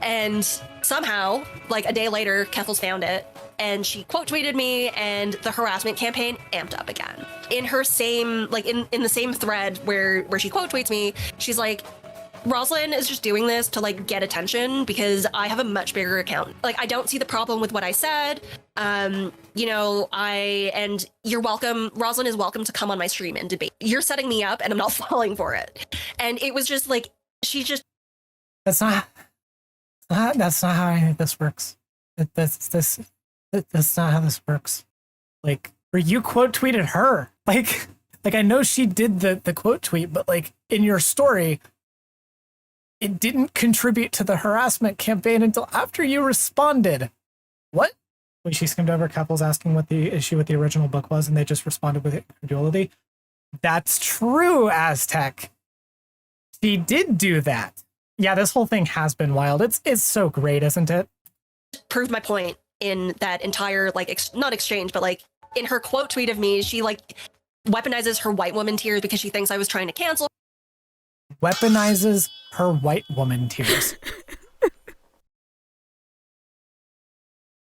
Speaker 6: And somehow, like a day later, Keffels found it and she quote tweeted me and the harassment campaign amped up again. In her same, like in the same thread where she quote tweets me, she's like, Rosalind is just doing this to like get attention because I have a much bigger account. Like, I don't see the problem with what I said. You know, and you're welcome. Rosalind is welcome to come on my stream and debate. You're setting me up and I'm not falling for it. And it was just like, she just.
Speaker 1: That's not how this works. That's not how this works. Like, or you quote tweeted her. Like I know she did the quote tweet, but like in your story, it didn't contribute to the harassment campaign until after you responded. What? When she skimmed over Keffels asking what the issue with the original book was, and they just responded with incredulity. That's true, Aztec. She did do that. Yeah, this whole thing has been wild. It's so great, isn't it?
Speaker 6: Proved my point in that entire, like, not exchange, but like in her quote tweet of me, she like weaponizes her white woman tears because she thinks I was trying to cancel.
Speaker 1: Weaponizes her white woman tears.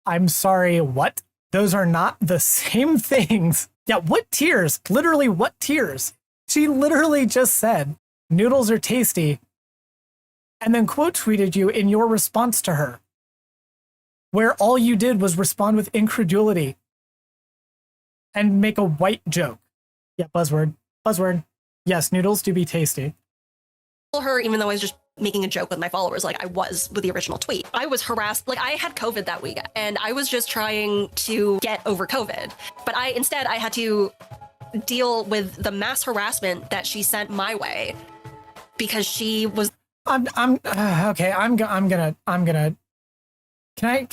Speaker 1: I'm sorry, what? Those are not the same things. Yeah, what tears? Literally, what tears? She literally just said, noodles are tasty, and then quote tweeted you in your response to her, where all you did was respond with incredulity and make a white joke. Yeah, buzzword. Yes, noodles do be tasty.
Speaker 6: Her, even though I was just making a joke with my followers, like I was with the original tweet. I was harassed, like I had COVID that week and I was just trying to get over COVID. But instead I had to deal with the mass harassment that she sent my way because she was.
Speaker 1: Okay. I'm gonna. Can I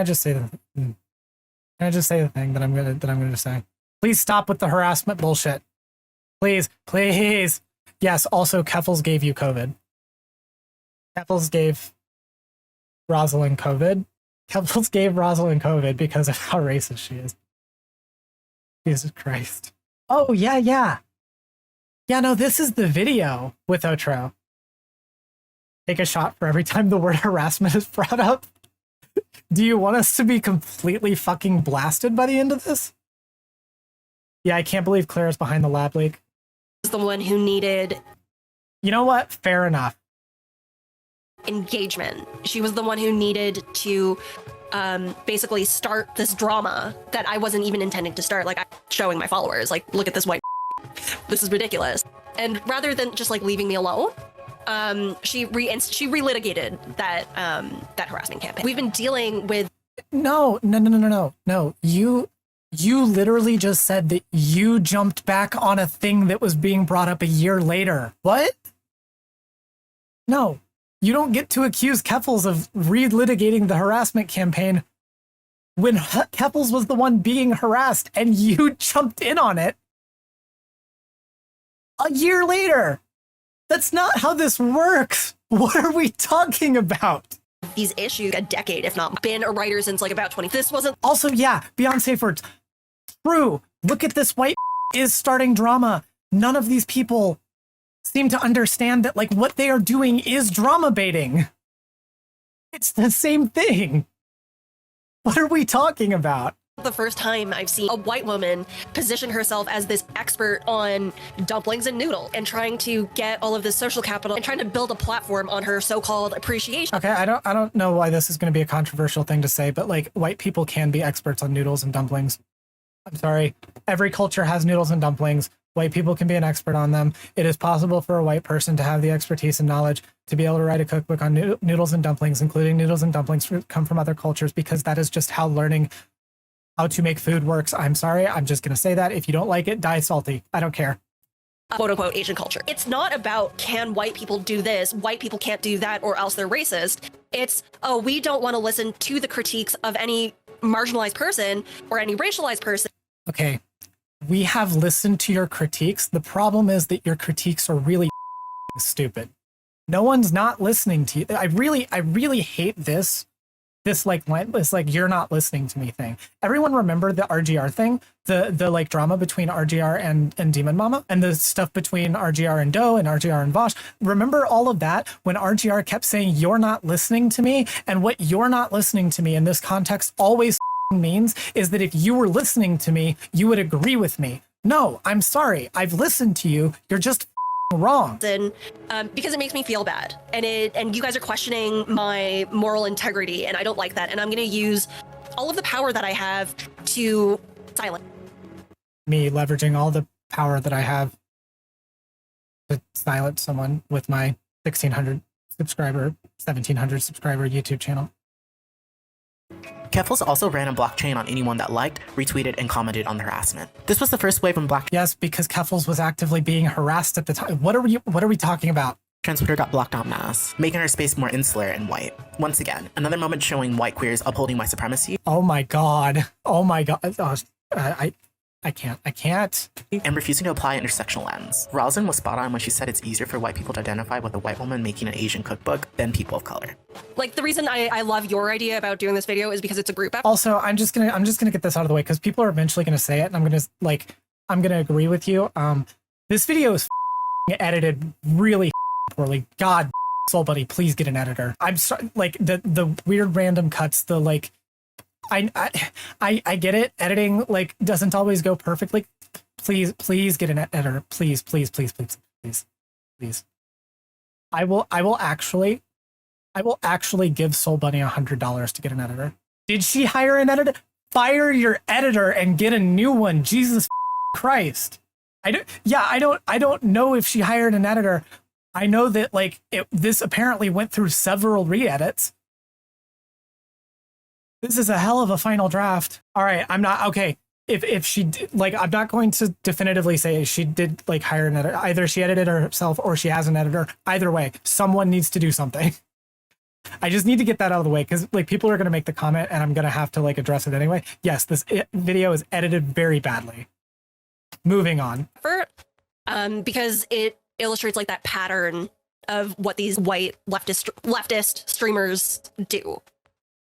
Speaker 1: just say the thing that I'm gonna say? Please stop with the harassment bullshit. Please. Yes, also, Keffels gave you COVID. Keffels gave Rosalind COVID. Keffels gave Rosalind COVID because of how racist she is. Jesus Christ. Oh, yeah. Yeah, no, this is the video with Otro. Take a shot for every time the word harassment is brought up. Do you want us to be completely fucking blasted by the end of this? Yeah, I can't believe Claire's behind the lab leak.
Speaker 6: The one who needed,
Speaker 1: you know what? Fair enough.
Speaker 6: Engagement. She was the one who needed to basically start this drama that I wasn't even intending to start. Like, I'm showing my followers, like, look at this white. This is ridiculous. And rather than just like leaving me alone, she relitigated that harassment campaign. We've been dealing with.
Speaker 1: No. You literally just said that you jumped back on a thing that was being brought up a year later. What? No, you don't get to accuse Keffels of relitigating the harassment campaign when Keffels was the one being harassed and you jumped in on it a year later. That's not how this works. What are we talking about?
Speaker 6: These issues a decade, if not been a writer since like about 20. This wasn't
Speaker 1: Also, yeah, beyond safe words. True. Look at this white is starting drama. None of these people seem to understand that like what they are doing is drama baiting. It's the same thing. What are we talking about?
Speaker 6: the first time I've seen a white woman position herself as this expert on dumplings and noodles and trying to get all of this social capital and trying to build a platform on her so-called appreciation.
Speaker 1: Okay, I don't know why this is going to be a controversial thing to say, but like white people can be experts on noodles and dumplings. I'm sorry. Every culture has noodles and dumplings. White people can be an expert on them. It is possible for a white person to have the expertise and knowledge to be able to write a cookbook on noodles and dumplings, including noodles and dumplings come from other cultures, because that is just how learning how to make food works. I'm sorry. I'm just going to say that. If you don't like it, die salty. I don't care.
Speaker 6: Quote unquote Asian culture. It's not about can white people do this, white people can't do that, or else they're racist. It's, oh, we don't want to listen to the critiques of any marginalized person or any racialized person.
Speaker 1: Okay. We have listened to your critiques. The problem is that your critiques are really stupid. No one's not listening to you. I really hate this like you're not listening to me thing. Everyone remember the RGR thing, the like drama between RGR and Demon Mama, and the stuff between RGR and Doe and RGR and Vosh. Remember all of that when RGR kept saying you're not listening to me, and what you're not listening to me in this context always means is that if you were listening to me, you would agree with me. No, I'm sorry. I've listened to you. You're just wrong.
Speaker 6: And because it makes me feel bad, and you guys are questioning my moral integrity, and I don't like that. And I'm going to use all of the power that I have to silence
Speaker 1: me, leveraging all the power that I have to silence someone with my 1,600 subscriber, 1,700 subscriber YouTube channel.
Speaker 2: Keffels also ran a blockchain on anyone that liked, retweeted, and commented on the harassment. This was the first wave when Black
Speaker 1: Yes, because Keffels was actively being harassed at the time. What are we talking about?
Speaker 2: trans Twitter got blocked en masse, making her space more insular and white. Once again, another moment showing white queers upholding white supremacy.
Speaker 1: Oh my god. Oh my god. Oh, I can't.
Speaker 2: And refusing to apply an intersectional lens. Roslyn was spot on when she said it's easier for white people to identify with a white woman making an Asian cookbook than people of color.
Speaker 6: Like, the reason I love your idea about doing this video is because it's a group effort.
Speaker 1: Also, I'm just gonna get this out of the way because people are eventually gonna say it, and I'm gonna agree with you. This video is edited really poorly. God, Soul Buddy, please get an editor. I'm sorry, like the weird random cuts, the like. I get it. Editing like doesn't always go perfectly. Please get an editor. Please. I will actually give Soul Bunny $100 to get an editor. Did she hire an editor? Fire your editor and get a new one. Jesus Christ. I don't know if she hired an editor. I know that like this apparently went through several re-edits. This is a hell of a final draft. All right, I'm not okay. If she like, I'm not going to definitively say she did like hire an editor. Either she edited herself or she has an editor. Either way, someone needs to do something. I just need to get that out of the way because like people are going to make the comment and I'm going to have to like address it anyway. Yes, this video is edited very badly. Moving on.
Speaker 6: Because it illustrates like that pattern of what these white leftist streamers do.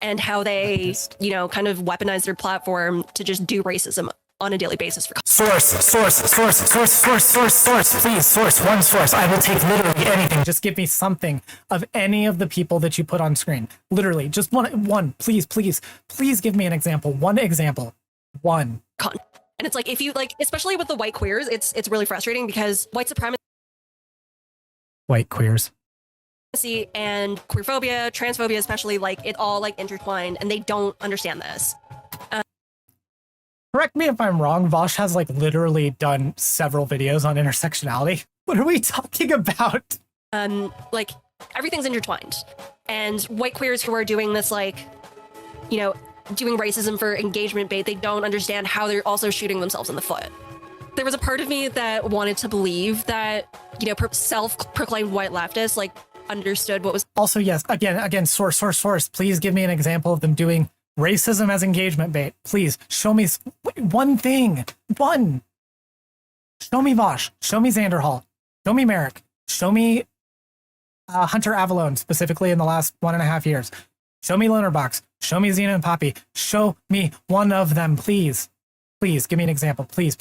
Speaker 6: And how they, you know, kind of weaponize their platform to just do racism on a daily basis. For
Speaker 1: source, please, one source. I will take literally anything. Just give me something of any of the people that you put on screen. Literally, just one. Please give me an example. One example. One.
Speaker 6: And it's like, if you like, especially with the white queers, it's really frustrating because white supremacy.
Speaker 1: White queers.
Speaker 6: And queerphobia, transphobia especially, like it all like intertwined, and they don't understand this.
Speaker 1: Correct me if I'm wrong, Vosh has like literally done several videos on intersectionality. What are we talking about?
Speaker 6: Like everything's intertwined, and white queers who are doing this, like, you know, doing racism for engagement bait, they don't understand how they're also shooting themselves in the foot. There was a part of me that wanted to believe that, you know, self-proclaimed white leftists like understood what was
Speaker 1: Also, yes, again, source. Please give me an example of them doing racism as engagement bait. Please show me one thing. One. Show me Vosh. Show me Xander Hall. Show me Merrick. Show me Hunter Avalone, specifically in the last 1.5 years. Show me Lunarbox. Show me Xena and Poppy. Show me one of them, please. Please give me an example. Please.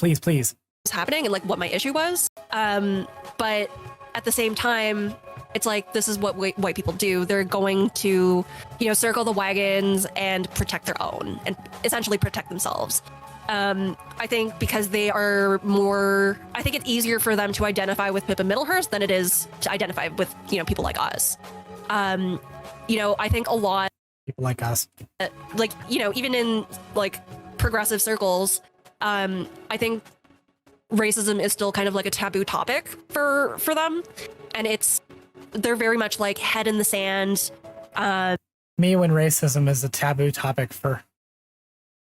Speaker 6: happening and like what my issue was. But at the same time, it's like, this is what white people do. They're going to, circle the wagons and protect their own and essentially protect themselves. I think because they are I think it's easier for them to identify with Pippa Middlehurst than it is to identify with, people like us. I think a lot
Speaker 1: people like us,
Speaker 6: even in like progressive circles, I think racism is still kind of like a taboo topic for them. And they're very much like head in the sand.
Speaker 1: Me when racism is a taboo topic for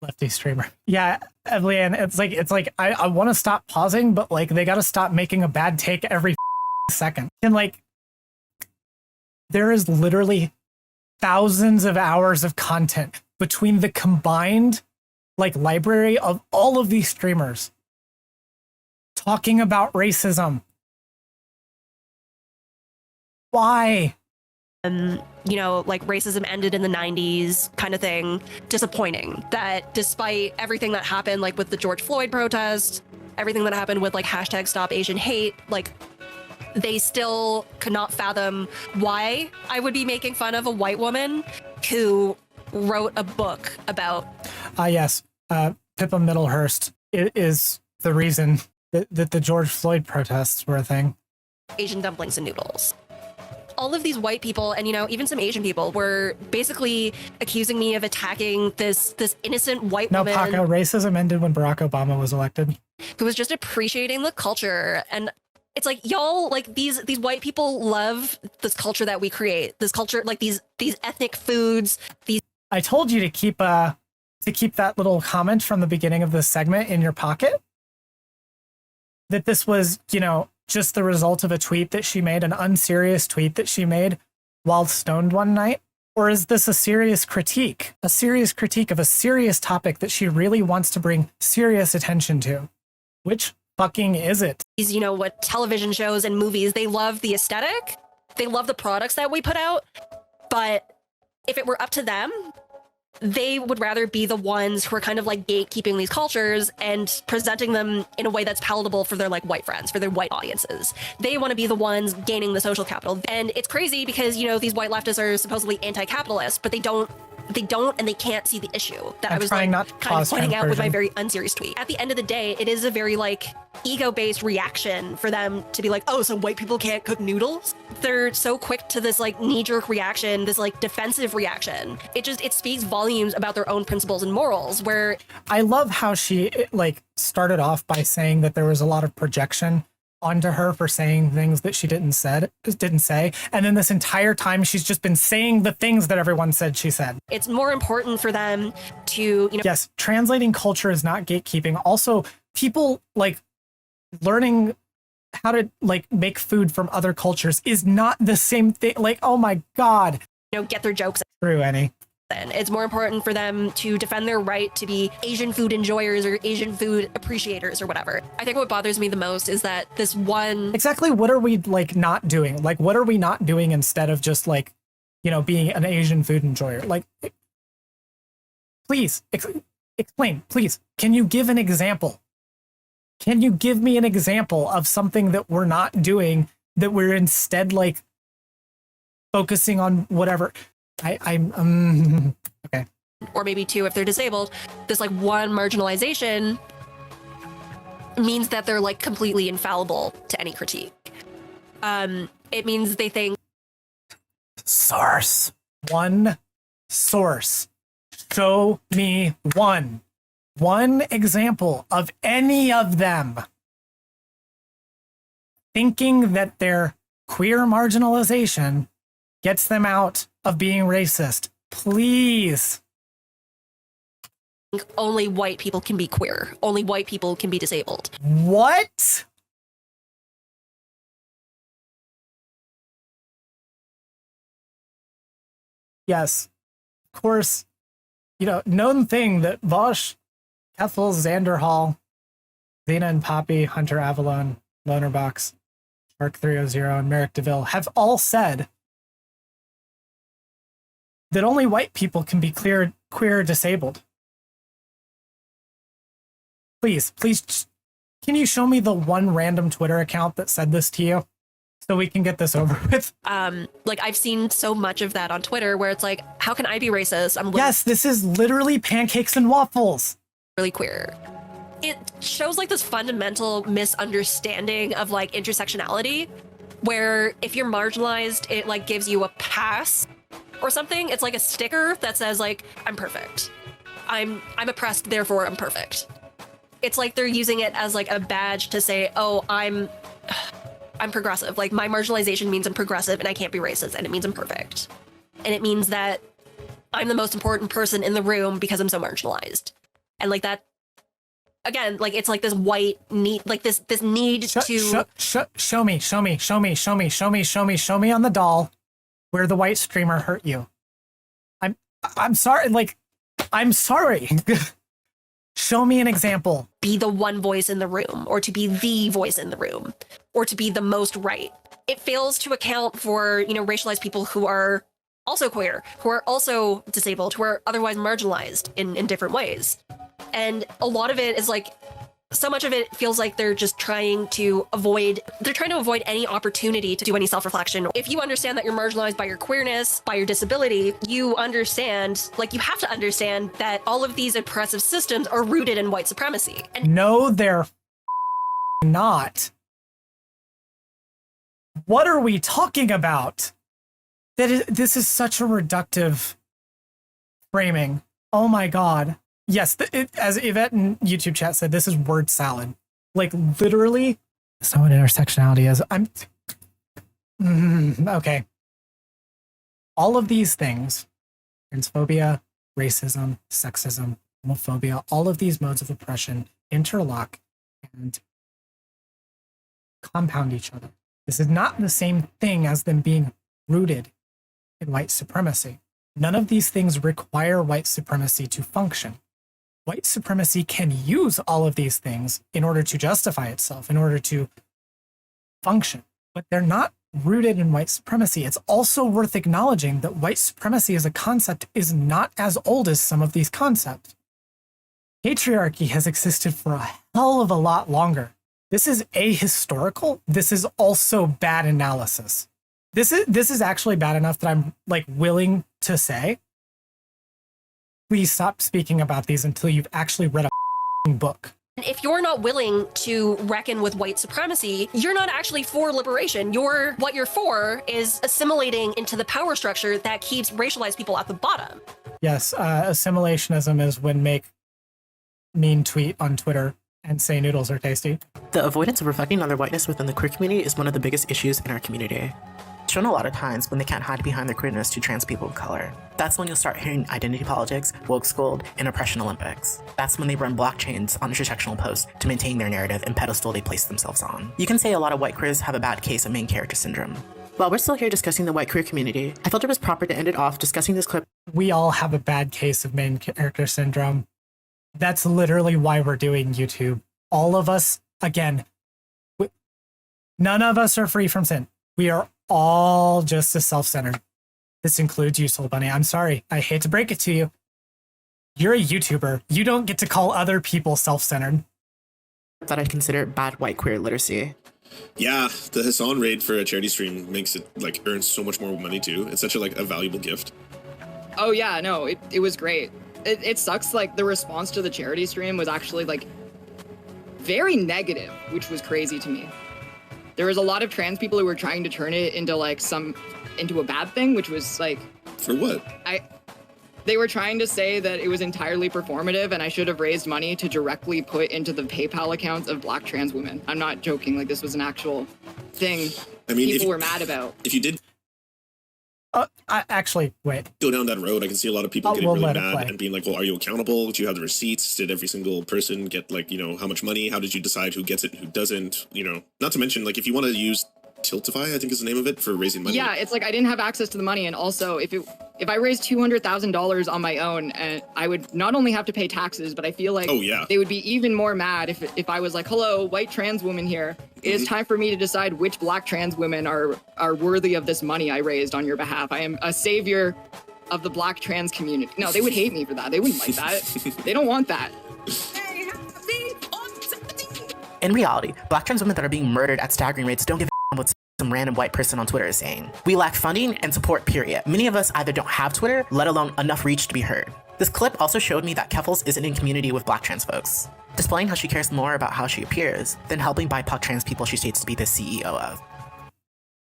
Speaker 1: lefty streamer. Yeah, Evelyn, it's like I want to stop pausing, but like they got to stop making a bad take every second. And like there is literally thousands of hours of content between the combined like library of all of these streamers talking about racism. Why?
Speaker 6: Like racism ended in the 90s kind of thing. Disappointing that despite everything that happened, like with the George Floyd protest, everything that happened with like hashtag Stop Asian Hate, like they still could not fathom why I would be making fun of a white woman who wrote a book about.
Speaker 1: Yes, Pippa Middlehurst is the reason that the George Floyd protests were a thing.
Speaker 6: Asian dumplings and noodles. All of these white people and, even some Asian people were basically accusing me of attacking this innocent white woman.
Speaker 1: No, Paco, racism ended when Barack Obama was elected.
Speaker 6: Who was just appreciating the culture. And it's like, y'all, like these white people love this culture that we create. This culture, like these ethnic foods, these.
Speaker 1: I told you to keep that little comment from the beginning of this segment in your pocket. That this was, just the result of a tweet that she made, an unserious tweet that she made while stoned one night? Or is this a serious critique of a serious topic that she really wants to bring serious attention to? Which fucking is it?
Speaker 6: These, what television shows and movies, they love the aesthetic. They love the products that we put out. But if it were up to them, they would rather be the ones who are kind of like gatekeeping these cultures and presenting them in a way that's palatable for their like white friends, for their white audiences. They want to be the ones gaining the social capital. And it's crazy because, these white leftists are supposedly anti-capitalist, but they don't and they can't see the issue that I was like, kind of pointing out with my very unserious tweet. At the end of the day, it is a very like ego-based reaction for them to be like, oh, so white people can't cook noodles? They're so quick to this like knee-jerk reaction, this like defensive reaction. It speaks volumes about their own principles and morals, where
Speaker 1: I love how she like started off by saying that there was a lot of projection onto her for saying things that she didn't say. And then this entire time she's just been saying the things that everyone said she said.
Speaker 6: It's more important for them to,
Speaker 1: Yes, translating culture is not gatekeeping. Also, people like learning how to like make food from other cultures is not the same thing. Like, oh my God.
Speaker 6: Get their jokes.
Speaker 1: True, Annie.
Speaker 6: It's more important for them to defend their right to be Asian food enjoyers or Asian food appreciators or whatever. I think what bothers me the most is that this one...
Speaker 1: Exactly what are we like not doing? Like, what are we not doing instead of just like, being an Asian food enjoyer? Like, please explain, please. Can you give an example? Can you give me an example of something that we're not doing, that we're instead like focusing on whatever? I'm okay.
Speaker 6: Or maybe two, if they're disabled, this like one marginalization means that they're like completely infallible to any critique. It means they think
Speaker 1: one source. Show me one example of any of them thinking that their queer marginalization gets them out of being racist. Please.
Speaker 6: Only white people can be queer. Only white people can be disabled.
Speaker 1: What? Yes. Of course, known thing that Vosh, Kethel, Xander Hall, Xena and Poppy, Hunter Avalon, Lonerbox, Shark 300, and Merrick DeVille have all said that only white people can be queer or disabled. Please, can you show me the one random Twitter account that said this to you so we can get this over with?
Speaker 6: I've seen so much of that on Twitter where it's like, how can I be racist?
Speaker 1: Yes, this is literally pancakes and waffles.
Speaker 6: Really queer. It shows like this fundamental misunderstanding of like intersectionality, where if you're marginalized, it like gives you a pass or something. It's like a sticker that says like, I'm perfect. I'm oppressed, therefore I'm perfect. It's like they're using it as like a badge to say, oh, I'm progressive. Like my marginalization means I'm progressive and I can't be racist, and it means I'm perfect. And it means that I'm the most important person in the room because I'm so marginalized. And like that, again, like it's like this white need, like this need to
Speaker 1: show me on the doll where the white streamer hurt you. I'm sorry, like I'm sorry. Show me an example.
Speaker 6: Be the one voice in the room, or to be the voice in the room, or to be the most right. It fails to account for, racialized people who are also queer, who are also disabled, who are otherwise marginalized in different ways. And a lot of it is like, so much of it feels like they're trying to avoid any opportunity to do any self-reflection. If you understand that you're marginalized by your queerness, by your disability, you understand, like you have to understand that all of these oppressive systems are rooted in white supremacy. And
Speaker 1: no, they're not. What are we talking about? This is such a reductive framing. Oh my God. Yes, as Yvette in YouTube chat said, this is word salad. Like literally, that's not what intersectionality is. Okay. All of these things, transphobia, racism, sexism, homophobia, all of these modes of oppression interlock and compound each other. This is not the same thing as them being rooted in white supremacy. None of these things require white supremacy to function. White supremacy can use all of these things in order to justify itself, in order to function, but they're not rooted in white supremacy. It's also worth acknowledging that white supremacy as a concept is not as old as some of these concepts. Patriarchy has existed for a hell of a lot longer. This is ahistorical. This is also bad analysis. This is actually bad enough that I'm like willing to say, please stop speaking about these until you've actually read a book.
Speaker 6: if you're not willing to reckon with white supremacy, you're not actually for liberation. What you're for is assimilating into the power structure that keeps racialized people at the bottom.
Speaker 1: Yes, assimilationism is when make mean tweet on Twitter and say noodles are tasty.
Speaker 2: The avoidance of reflecting on their whiteness within the queer community is one of the biggest issues in our community. It's shown a lot of times when they can't hide behind their queerness to trans people of color. That's when you'll start hearing identity politics, woke scold, and oppression Olympics. That's when they run blockchains on intersectional posts to maintain their narrative and pedestal they place themselves on. You can say a lot of white queers have a bad case of main character syndrome. While we're still here discussing the white queer community, I felt it was proper to end it off discussing this clip.
Speaker 1: We all have a bad case of main character syndrome. That's literally why we're doing YouTube. All of us, again, none of us are free from sin. We are all just as self-centered. This includes you, Soul Bunny. I'm sorry. I hate to break it to you. You're a YouTuber. You don't get to call other people self-centered.
Speaker 2: That I consider bad white queer literacy.
Speaker 8: Yeah, the Hassan raid for a charity stream makes it earn so much more money too. It's such a valuable gift.
Speaker 3: Oh yeah, no, it was great. It sucks the response to the charity stream was actually very negative, which was crazy to me. There was a lot of trans people who were trying to turn it into into a bad thing, which was
Speaker 8: For what?
Speaker 3: They were trying to say that it was entirely performative and I should have raised money to directly put into the PayPal accounts of Black trans women. I'm not joking, this was an actual thing people were mad about.
Speaker 8: If you did
Speaker 1: actually, wait.
Speaker 8: Go down that road, I can see a lot of people getting really mad and being well, are you accountable? Do you have the receipts? Did every single person get how much money? How did you decide who gets it, who doesn't? Not to mention if you want to use Tiltify, I think is the name of it, for raising money.
Speaker 3: Yeah, it's I didn't have access to the money, and also if it if I raised $200,000 on my own, and I would not only have to pay taxes, but I feel like they would be even more mad if I was like, hello, white trans woman here. It is time for me to decide which black trans women are worthy of this money I raised on your behalf. I am a savior of the black trans community. No, they would hate me for that. They wouldn't like that. They don't want that.
Speaker 2: In reality, black trans women that are being murdered at staggering rates don't give a what some random white person on Twitter is saying. We lack funding and support, period. Many of us either don't have Twitter, let alone enough reach to be heard. This clip also showed me that Keffals isn't in community with black trans folks, displaying how she cares more about how she appears than helping BIPOC trans people she states to be the CEO of.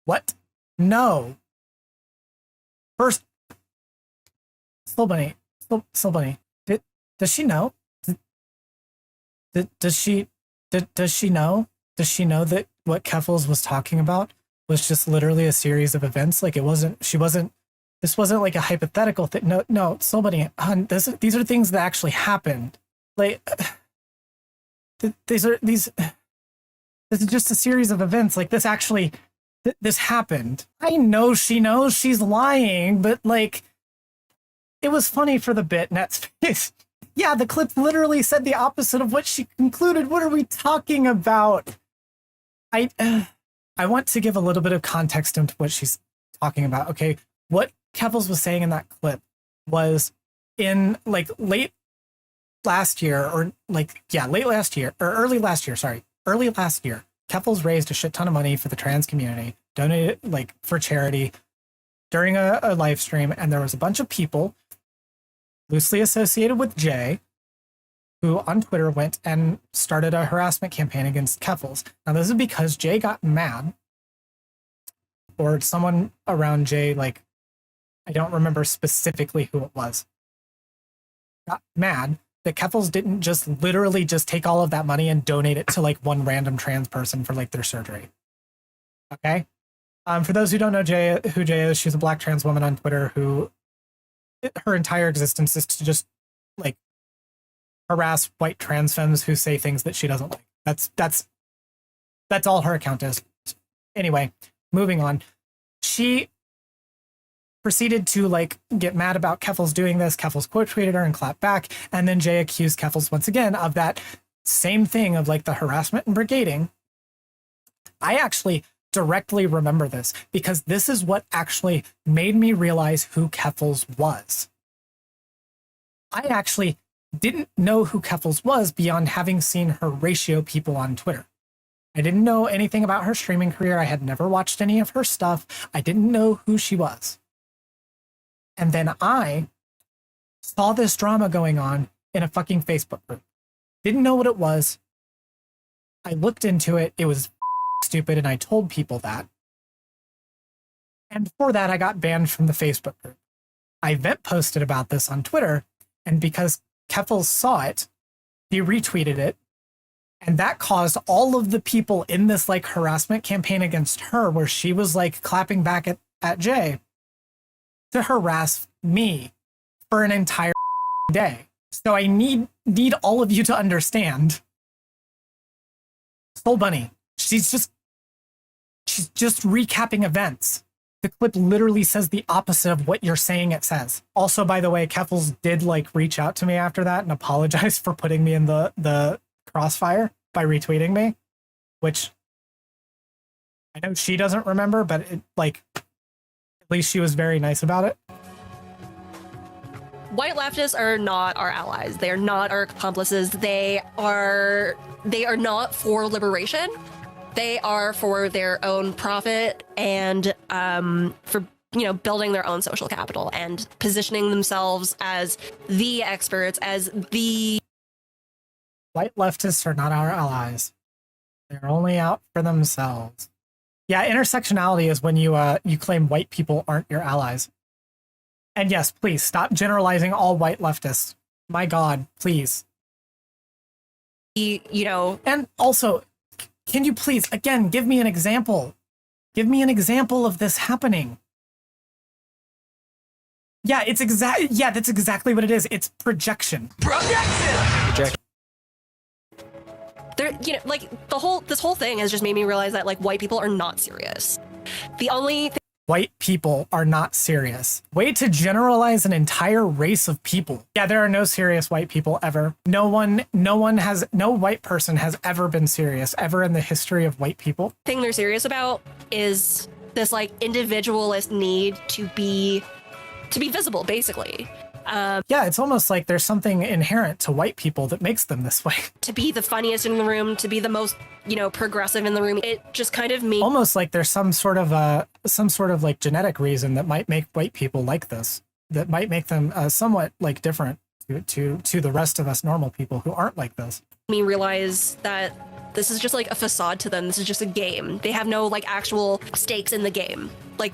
Speaker 1: What? No. First, Soul Bunny, does she know? Does she know? Does she know that what Keffals was talking about was just literally a series of events? Like this wasn't like a hypothetical thing. No, Soul Bunny, these are things that actually happened. Like, this is just a series of events. Like this actually, this happened. I know she knows she's lying, but like, it was funny for the bit, Net's face. Yeah, the clip literally said the opposite of what she concluded. What are we talking about? I want to give a little bit of context into what she's talking about. Okay, what Keffals was saying in that clip was in like late last year, or early last year, Keffals raised a shit ton of money for the trans community, donated like for charity during a live stream, and there was a bunch of people loosely associated with Jay, who on Twitter went and started a harassment campaign against Keffals. Now, this is because Jay got mad, or someone around Jay, like, I don't remember specifically who it was, got mad that Keffals didn't just literally just take all of that money and donate it to like one random trans person for like their surgery. Okay? For those who don't know who Jay is, she's a black trans woman on Twitter who her entire existence is to just like harass white trans femmes who say things that she doesn't like. That's all her account is. Anyway, moving on. She proceeded to like get mad about Keffals doing this. Keffals quote tweeted her and clapped back, and then Jay accused Keffals once again of that same thing of like the harassment and brigading. I actually directly remember this because this is what actually made me realize who Keffals was. I actually didn't know who Keffals was beyond having seen her ratio people on Twitter. I didn't know anything about her streaming career. I had never watched any of her stuff. I didn't know who she was. And then I saw this drama going on in a fucking Facebook group. Didn't know what it was. I looked into it. It was stupid, and I told people that. And for that, I got banned from the Facebook group. I vent posted about this on Twitter, and because Keffals saw it, he retweeted it, and that caused all of the people in this like harassment campaign against her, where she was like clapping back at Jay, to harass me for an entire day. So I need all of you to understand. Soul Bunny, she's just recapping events. The clip literally says the opposite of what you're saying it says. Also, by the way, Keffals did like reach out to me after that and apologize for putting me in the crossfire by retweeting me, which I know she doesn't remember, but it, like, at least she was very nice about it.
Speaker 6: White leftists are not our allies. They are not our accomplices. They are not for liberation. They are for their own profit and for building their own social capital and positioning themselves as the experts, as the
Speaker 1: white leftists are not our allies. They're only out for themselves. Yeah, intersectionality is when you claim white people aren't your allies. And yes, please stop generalizing all white leftists. My God, please. And also, can you please, again, give me an example? Give me an example of this happening. Yeah, that's exactly what it is. It's projection. Projection.
Speaker 6: There, this whole thing has just made me realize that like white people are not serious. The only thing
Speaker 1: white people are not serious. Way to generalize an entire race of people. Yeah, there are no serious white people ever. No white person has ever been serious ever in the history of white people.
Speaker 6: The thing they're serious about is this like individualist need to be visible, basically.
Speaker 1: Yeah, it's almost like there's something inherent to white people that makes them this way.
Speaker 6: To be the funniest in the room, to be the most, progressive in the room. It just kind of means
Speaker 1: almost like there's some sort of like genetic reason that might make white people like this, that might make them somewhat like different to the rest of us normal people who aren't like this.
Speaker 6: Me realize that this is just like a facade to them. This is just a game. They have no like actual stakes in the game. Like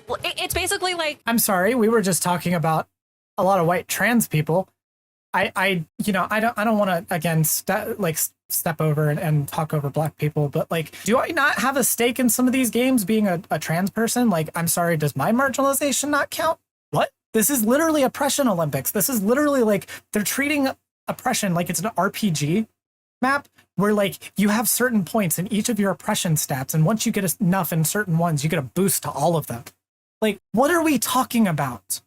Speaker 6: it's basically like,
Speaker 1: I'm sorry, we were just talking about a lot of white trans people. I don't want to again step over and talk over black people, but like, do I not have a stake in some of these games being a trans person? Like, I'm sorry, does my marginalization not count? What? This is literally oppression Olympics. This is literally like they're treating oppression like it's an RPG map where like you have certain points in each of your oppression stats, and once you get enough in certain ones, you get a boost to all of them. Like, what are we talking about?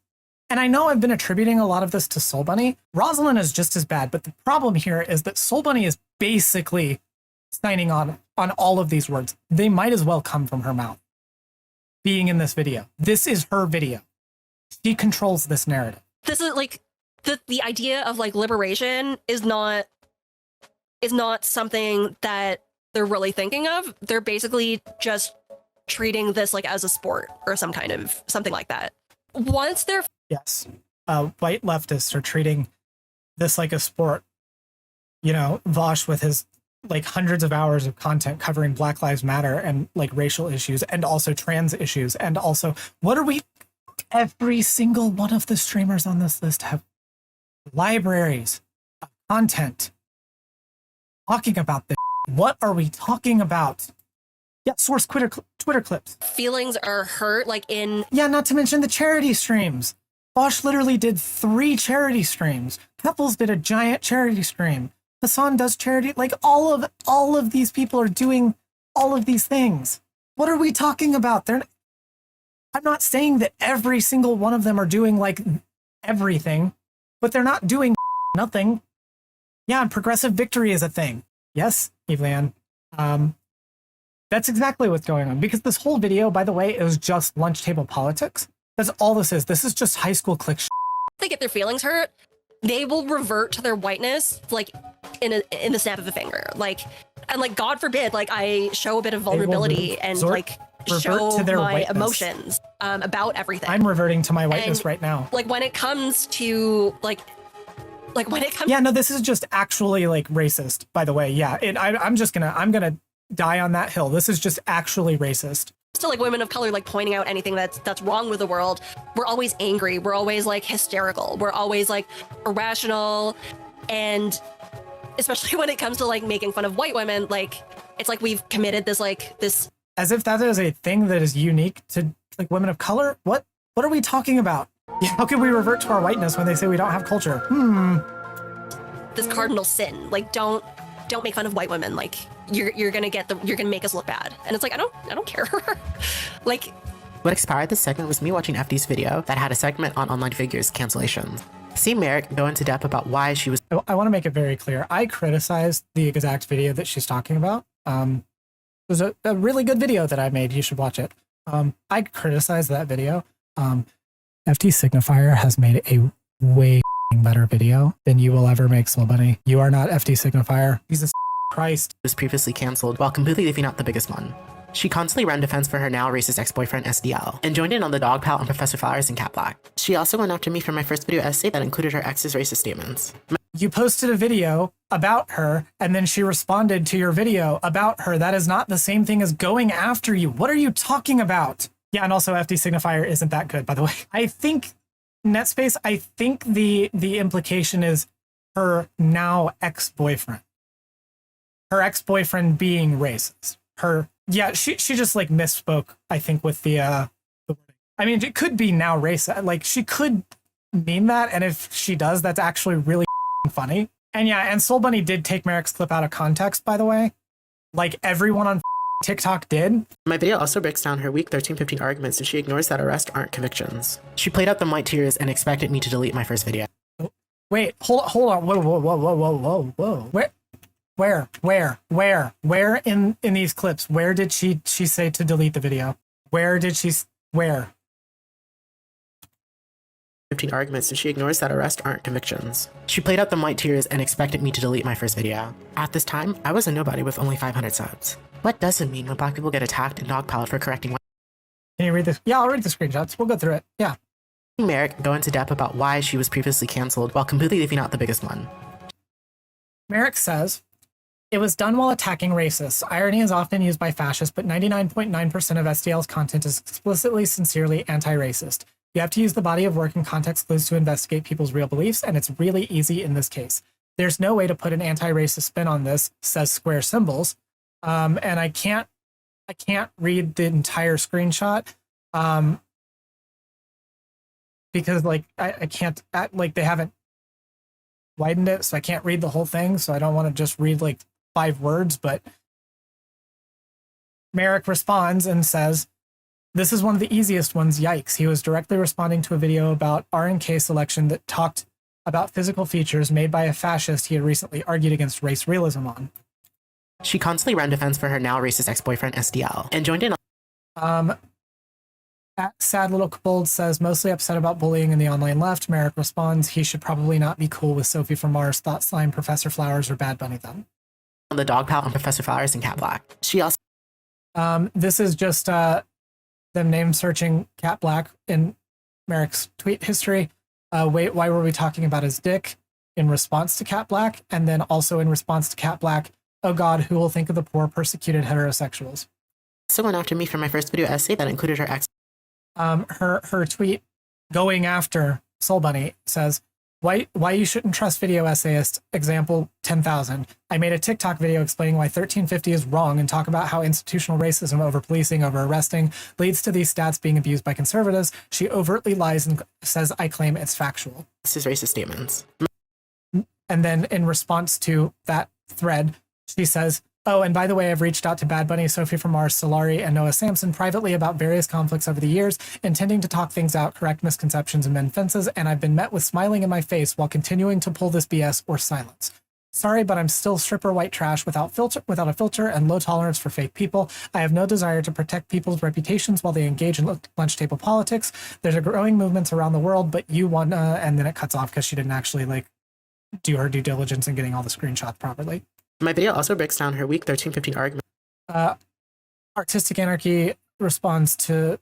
Speaker 1: And I know I've been attributing a lot of this to Soul Bunny. Rosalind is just as bad, but the problem here is that Soul Bunny is basically signing on all of these words. They might as well come from her mouth. Being in this video. This is her video. She controls this narrative.
Speaker 6: This is like the idea of like liberation is not something that they're really thinking of. They're basically just treating this like as a sport or something like that. Once they're
Speaker 1: yes, white leftists are treating this like a sport. Vosh with his like hundreds of hours of content covering Black Lives Matter and like racial issues and also trans issues, and also every single one of the streamers on this list have libraries of content talking about this. What are we talking about? Yeah, source Twitter clips.
Speaker 6: Feelings are hurt, like in...
Speaker 1: Yeah, not to mention the charity streams. Bosch literally did 3 charity streams. Couples did a giant charity stream. Hassan does charity. Like, all of these people are doing all of these things. What are we talking about? I'm not saying that every single one of them are doing, like, everything, but they're not doing nothing. Yeah, and progressive victory is a thing. Yes, Evelyn. That's exactly what's going on, because this whole video, by the way, is just lunch table politics. That's all this is. This is just high school click shit.
Speaker 6: They get their feelings hurt, they will revert to their whiteness, like in the snap of a finger. Like, and like, God forbid, like I show a bit of vulnerability and like show
Speaker 1: to their
Speaker 6: my
Speaker 1: whiteness.
Speaker 6: Emotions about everything.
Speaker 1: I'm reverting to my whiteness right now.
Speaker 6: Like when it comes to like when it comes.
Speaker 1: Yeah, no, this is just actually like racist, by the way. Yeah, I'm gonna die on that hill. This is just actually racist.
Speaker 6: To like women of color, like pointing out anything that's wrong with the world, we're always angry, we're always like hysterical, we're always like irrational, and especially when it comes to like making fun of white women, like it's like we've committed this
Speaker 1: as if that is a thing that is unique to like women of color. What are we talking about? How can we revert to our whiteness when they say we don't have culture?
Speaker 6: This cardinal sin, like don't make fun of white women, like you're gonna make us look bad. And it's like, I don't care. Like,
Speaker 2: what inspired this segment was me watching FD's video that had a segment on online figures cancellations. See Merrick go into depth about why she was...
Speaker 1: I want to make it very clear. I criticized the exact video that she's talking about. It was a really good video that I made. You should watch it. I criticized that video. FD Signifier has made a way better video than you will ever make, Slow Bunny. You are not FD Signifier. Jesus Christ.
Speaker 2: Was previously cancelled while completely leaving out the biggest one. She constantly ran defense for her now racist ex-boyfriend SDL, and joined in on the dog pal on Professor Flowers and Cat Black. She also went after me for my first video essay that included her ex's racist statements.
Speaker 1: You posted a video about her, and then she responded to your video about her. That is not the same thing as going after you. What are you talking about? Yeah, and also FD Signifier isn't that good, by the way. I think Netspace, I think the implication is her now ex-boyfriend. Her ex-boyfriend being racist. Yeah, she just like misspoke, I think, with the I mean, it could be now racist. Like, she could mean that, and if she does, that's actually really funny. And yeah, and Soul Bunny did take Merrick's clip out of context, by the way. Like, everyone on TikTok did.
Speaker 2: My video also breaks down her week 13-15 arguments, and she ignores that arrests aren't convictions. She played out the white tears and expected me to delete my first video.
Speaker 1: Wait, hold on. Whoa. Where in these clips? Where did she say to delete the video? Where?
Speaker 2: 15 arguments, and she ignores that arrests aren't convictions. She played out the white tears and expected me to delete my first video. At this time, I was a nobody with only 500 subs. What does it mean when black people get attacked and dogpiled for correcting white?
Speaker 1: Can you read this? Yeah, I'll read the screenshots. We'll go through it. Yeah.
Speaker 2: Merrick go into depth about why she was previously canceled while completely leaving out the biggest one.
Speaker 1: Merrick says, it was done while attacking racists. Irony is often used by fascists, but 99.9% of SDL's content is explicitly, sincerely anti-racist. You have to use the body of work and context clues to investigate people's real beliefs, and it's really easy in this case. There's no way to put an anti-racist spin on this, says Square Symbols. And I can't read the entire screenshot because like I can't like they haven't widened it, so I can't read the whole thing. So I don't want to just read like 5 words. But Merrick responds and says, "This is one of the easiest ones. Yikes!" He was directly responding to a video about RNK selection that talked about physical features made by a fascist he had recently argued against race realism on.
Speaker 2: She constantly ran defense for her now racist ex-boyfriend SDL and joined in.
Speaker 1: At Sad Little Kobold says, mostly upset about bullying in the online left. Merrick responds, he should probably not be cool with Sophie from Mars, Thought Slime, Professor Flowers, or Bad Bunny then.
Speaker 2: The dog pal on Professor Flowers and Cat Black. She also.
Speaker 1: This is just them name searching Cat Black in Merrick's tweet history. Wait, why were we talking about his dick in response to Cat Black? And then also in response to Cat Black, oh God, who will think of the poor persecuted heterosexuals?
Speaker 2: Also went after me for my first video essay that included her ex.
Speaker 1: Her tweet going after Soul Bunny says, why you shouldn't trust video essayists, example 10,000. I made a TikTok video explaining why 1350 is wrong and talk about how institutional racism over policing, over arresting, leads to these stats being abused by conservatives. She overtly lies and says, I claim it's factual.
Speaker 2: This is racist statements.
Speaker 1: And then in response to that thread, she says, oh, and by the way, I've reached out to Bad Bunny, Sophie from Mars, Solari, and Noah Samson privately about various conflicts over the years, intending to talk things out, correct misconceptions, and mend fences, and I've been met with smiling in my face while continuing to pull this BS or silence. Sorry, but I'm still stripper white trash without a filter and low tolerance for fake people. I have no desire to protect people's reputations while they engage in lunch table politics. There's a growing movements around the world, but you want and then it cuts off because she didn't actually like do her due diligence in getting all the screenshots properly.
Speaker 2: My video also breaks down her week 13-15 argument.
Speaker 1: Artistic Anarchy responds to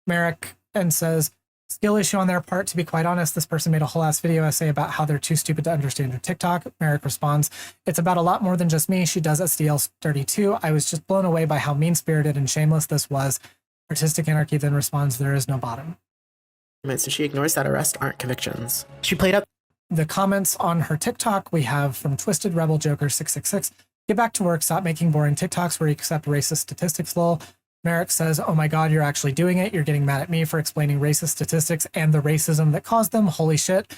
Speaker 1: Merrick and says, skill issue on their part. To be quite honest, this person made a whole ass video essay about how they're too stupid to understand your TikTok. Merrick responds, it's about a lot more than just me. She does SDL dirty too. I was just blown away by how mean-spirited and shameless this was. Artistic Anarchy then responds, there is no bottom.
Speaker 2: So she ignores that arrests aren't convictions. She played up
Speaker 1: the comments on her TikTok we have from Twisted Rebel Joker 666. Get back to work. Stop making boring TikToks where you accept racist statistics, lol. Merrick says, oh my God, you're actually doing it. You're getting mad at me for explaining racist statistics and the racism that caused them. Holy shit.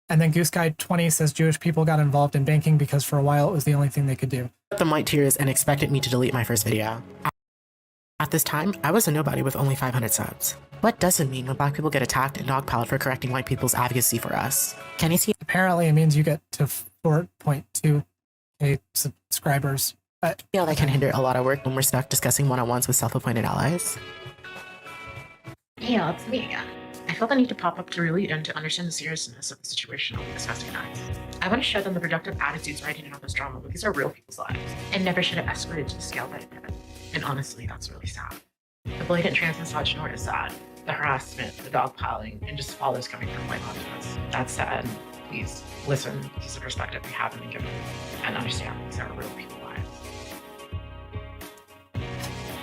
Speaker 1: And then Goose Guy 20 says Jewish people got involved in banking because for a while it was the only thing they could do.
Speaker 2: The white tears and expected me to delete my first video. At this time, I was a nobody with only 500 subs. What does it mean when black people get attacked and dogpiled for correcting white people's advocacy for us? Can you see?
Speaker 1: Apparently it means you get to 4.2k subscribers. But
Speaker 2: I feel that can hinder a lot of work when we're stuck discussing one-on-ones with self-appointed allies.
Speaker 9: Hey, it's me again. I felt the need to pop up to relate and to understand the seriousness of the situation I'll be discussing next. I want to show them the productive attitudes writing about this drama, but these are real people's lives, and never should have escalated to the scale that it did. And honestly, that's really sad. The blatant trans misogyny is sad. The harassment, the dogpiling, and just fathers coming from white leftists. That's sad. Please listen to the perspective we haven't been given and understand these are real people's lives.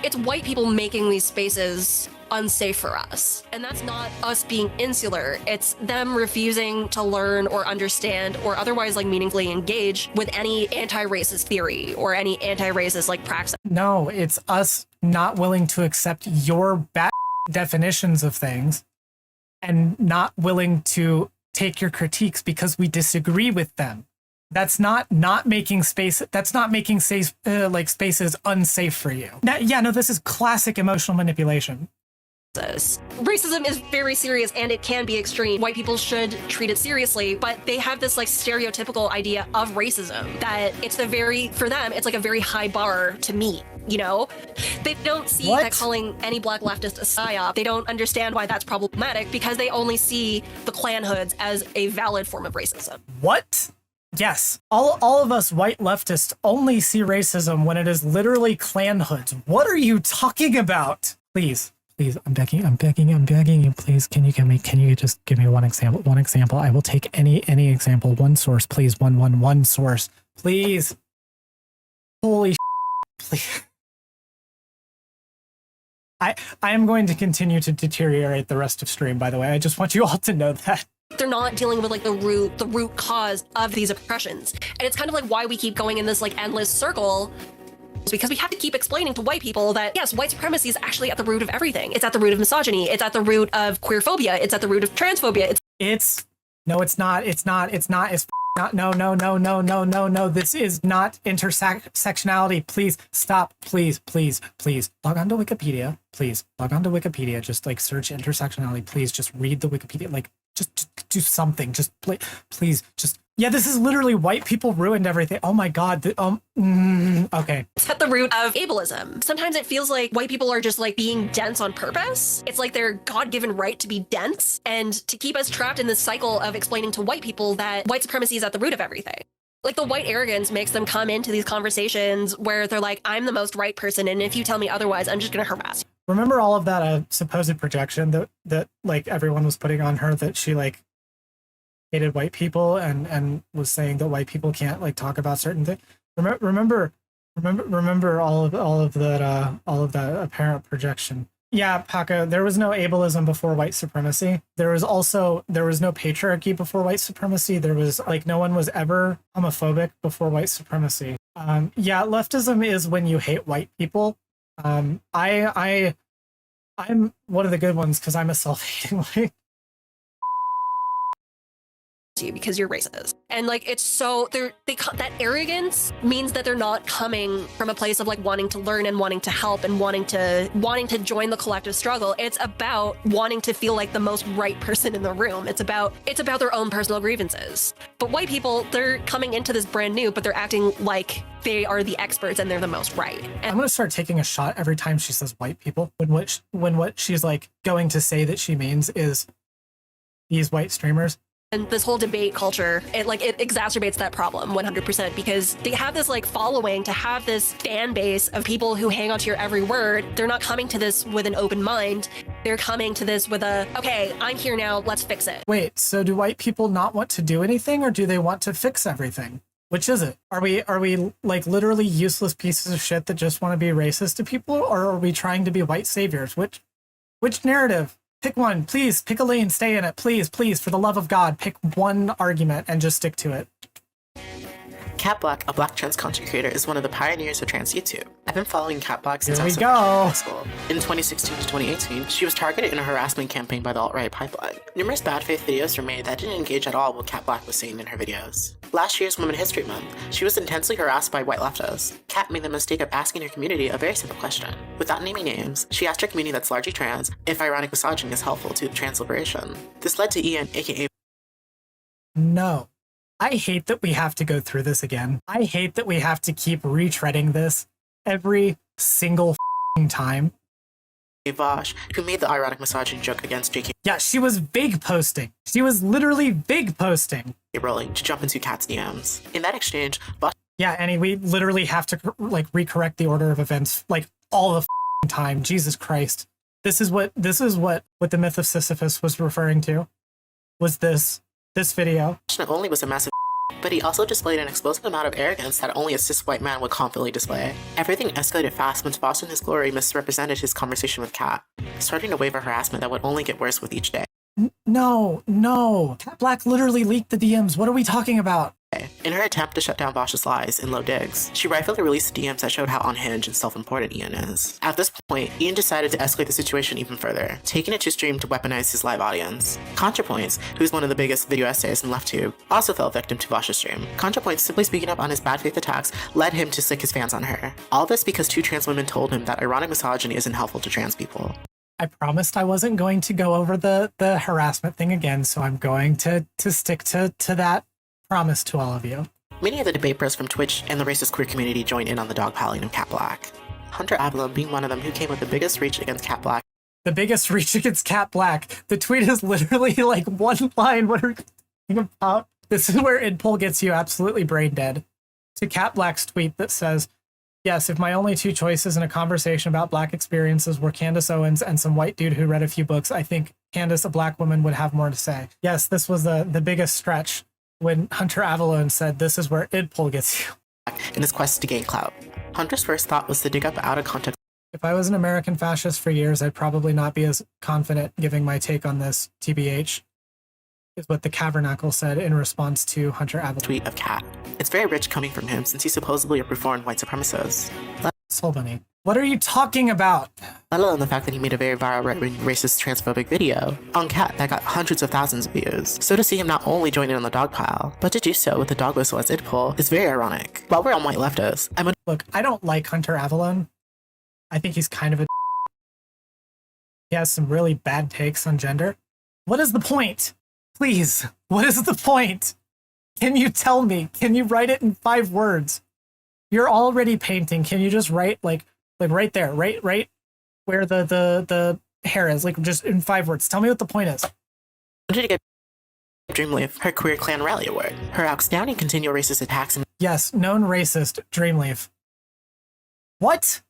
Speaker 6: It's white people making these spaces unsafe for us. And that's not us being insular. It's them refusing to learn or understand or otherwise like meaningfully engage with any anti-racist theory or any anti-racist like praxis.
Speaker 1: No, it's us not willing to accept your bad definitions of things and not willing to take your critiques because we disagree with them. That's not making space. That's not making space like spaces unsafe for you. No, this is classic emotional manipulation.
Speaker 6: Racism is very serious and it can be extreme. White people should treat it seriously, but they have this like stereotypical idea of racism that for them, it's like a very high bar to meet. You know, they don't see that calling any black leftist a psyop. They don't understand why that's problematic because they only see the Klan hoods as a valid form of racism.
Speaker 1: What? Yes, all of us white leftists only see racism when it is literally Klan hoods. What are you talking about? Please, I'm begging you, please, can you just give me one example? I will take any example, one source, please, one source, please. Holy please. I am going to continue to deteriorate the rest of stream, by the way. I just want you all to know that.
Speaker 6: They're not dealing with like the root cause of these oppressions. And it's kind of like why we keep going in this like endless circle, because we have to keep explaining to white people that yes, white supremacy is actually at the root of everything. It's at the root of misogyny. It's at the root of queerphobia. It's at the root of transphobia.
Speaker 1: It's not. No. This is not intersectionality. Please stop. Please. Log on to Wikipedia. Please log on to Wikipedia. Just like search intersectionality. Please just read the Wikipedia. Like just do something. Just please just. Yeah, this is literally white people ruined everything. Oh my God. Okay.
Speaker 6: It's at the root of ableism. Sometimes it feels like white people are just like being dense on purpose. It's like their God-given right to be dense and to keep us trapped in this cycle of explaining to white people that white supremacy is at the root of everything. Like the white arrogance makes them come into these conversations where they're like, I'm the most right person, and if you tell me otherwise, I'm just gonna harass you.
Speaker 1: Remember all of that supposed projection that like everyone was putting on her, that she like hated white people and was saying that white people can't like talk about certain things. Remember all of that apparent projection. Yeah, Paco, there was no ableism before white supremacy. There was no patriarchy before white supremacy. There was like no one was ever homophobic before white supremacy. Yeah, leftism is when you hate white people. I'm one of the good ones because I'm a self-hating like
Speaker 6: because you're racist. And like it's so that arrogance means that they're not coming from a place of like wanting to learn and wanting to help and wanting to join the collective struggle. It's about wanting to feel like the most right person in the room. It's about their own personal grievances. But white people, they're coming into this brand new, but they're acting like they are the experts and they're the most right. And
Speaker 1: I'm gonna start taking a shot every time she says white people when what she's like going to say that she means is these white streamers.
Speaker 6: And this whole debate culture, it exacerbates that problem 100% because they have this like following to have this fan base of people who hang on to your every word. They're not coming to this with an open mind. They're coming to this with okay, I'm here now, let's fix it.
Speaker 1: Wait, so do white people not want to do anything or do they want to fix everything? Which is it? Are we like literally useless pieces of shit that just want to be racist to people, or are we trying to be white saviors? Which narrative? Pick one, please. Pick a lane, stay in it. Please, for the love of God, pick one argument and just stick to it.
Speaker 2: Cat Black, a black trans content creator, is one of the pioneers of trans YouTube. I've been following Cat Black since I was in high school. In 2016 to 2018, she was targeted in a harassment campaign by the alt-right pipeline. Numerous bad faith videos were made that didn't engage at all with what Cat Black was saying in her videos. Last year's Women's History Month, she was intensely harassed by white leftists. Cat made the mistake of asking her community a very simple question. Without naming names, she asked her community that's largely trans if ironic misogyny is helpful to trans liberation. This led to Ian, aka...
Speaker 1: No. I hate that we have to go through this again. I hate that we have to keep retreading this every single time.
Speaker 2: Vosh, who made the ironic misogyny joke against J.K.
Speaker 1: Yeah, she was vague posting. She was literally vague posting.
Speaker 2: Rowling to jump into Kat's DMs. In that exchange, Vosh...
Speaker 1: Yeah, Annie, we literally have to like recorrect the order of events like all the time. Jesus Christ. This is what the myth of Sisyphus was referring to. Was this video.
Speaker 2: Not only was a massive but he also displayed an explosive amount of arrogance that only a cis white man would confidently display. Everything escalated fast when Foster in his glory misrepresented his conversation with Kat, starting a wave of harassment that would only get worse with each day.
Speaker 1: No. Cat Black literally leaked the DMs. What are we talking about?
Speaker 2: In her attempt to shut down Vosh's lies in low digs, she rightfully released DMs that showed how unhinged and self-important Ian is. At this point, Ian decided to escalate the situation even further, taking it to stream to weaponize his live audience. ContraPoints, who's one of the biggest video essayists in LeftTube, also fell victim to Vosh's stream. ContraPoints simply speaking up on his bad faith attacks led him to sick his fans on her. All this because 2 trans women told him that ironic misogyny isn't helpful to trans people.
Speaker 1: I promised I wasn't going to go over the harassment thing again, so I'm going to stick to that promise to all of you.
Speaker 2: Many of the debate bros from Twitch and the racist queer community joined in on the dogpiling of Cat Black. Hunter Avalon being one of them who came with the biggest reach against Cat Black.
Speaker 1: The biggest reach against Cat Black. The tweet is literally like one line. What are we talking about? This is where Idpol gets you absolutely brain dead. To Cat Black's tweet that says, yes, if my only 2 choices in a conversation about Black experiences were Candace Owens and some white dude who read a few books, I think Candace, a Black woman, would have more to say. Yes, this was the biggest stretch when Hunter Avalon said, this is where Idpol gets you.
Speaker 2: In his quest to gain clout. Hunter's first thought was to dig up out of context.
Speaker 1: If I was an American fascist for years, I'd probably not be as confident giving my take on this, TBH, is what the Cavernacle said in response to Hunter Avalon.
Speaker 2: Tweet of Cat. It's very rich coming from him since he's supposedly a reformed white supremacist.
Speaker 1: Soul Bunny. What are you talking about?
Speaker 2: Let alone the fact that he made a very viral right-wing racist transphobic video on Cat that got hundreds of thousands of views. So to see him not only join in on the dog pile, but to do so with the dog whistle as Idpol is very ironic. While we're on white leftists,
Speaker 1: Look, I don't like Hunter Avalon. I think he's kind of a he has some really bad takes on gender. What is the point? Please, what is the point? Can you tell me? Can you write it in 5 words? You're already painting. Can you just write like right there, right where the hair is, like just in 5 words. Tell me what the point is.
Speaker 2: to get Dreamleaf her Queer Clan Rally Award. Her outstanding continual racist attacks and
Speaker 1: yes, known racist Dreamleaf. What?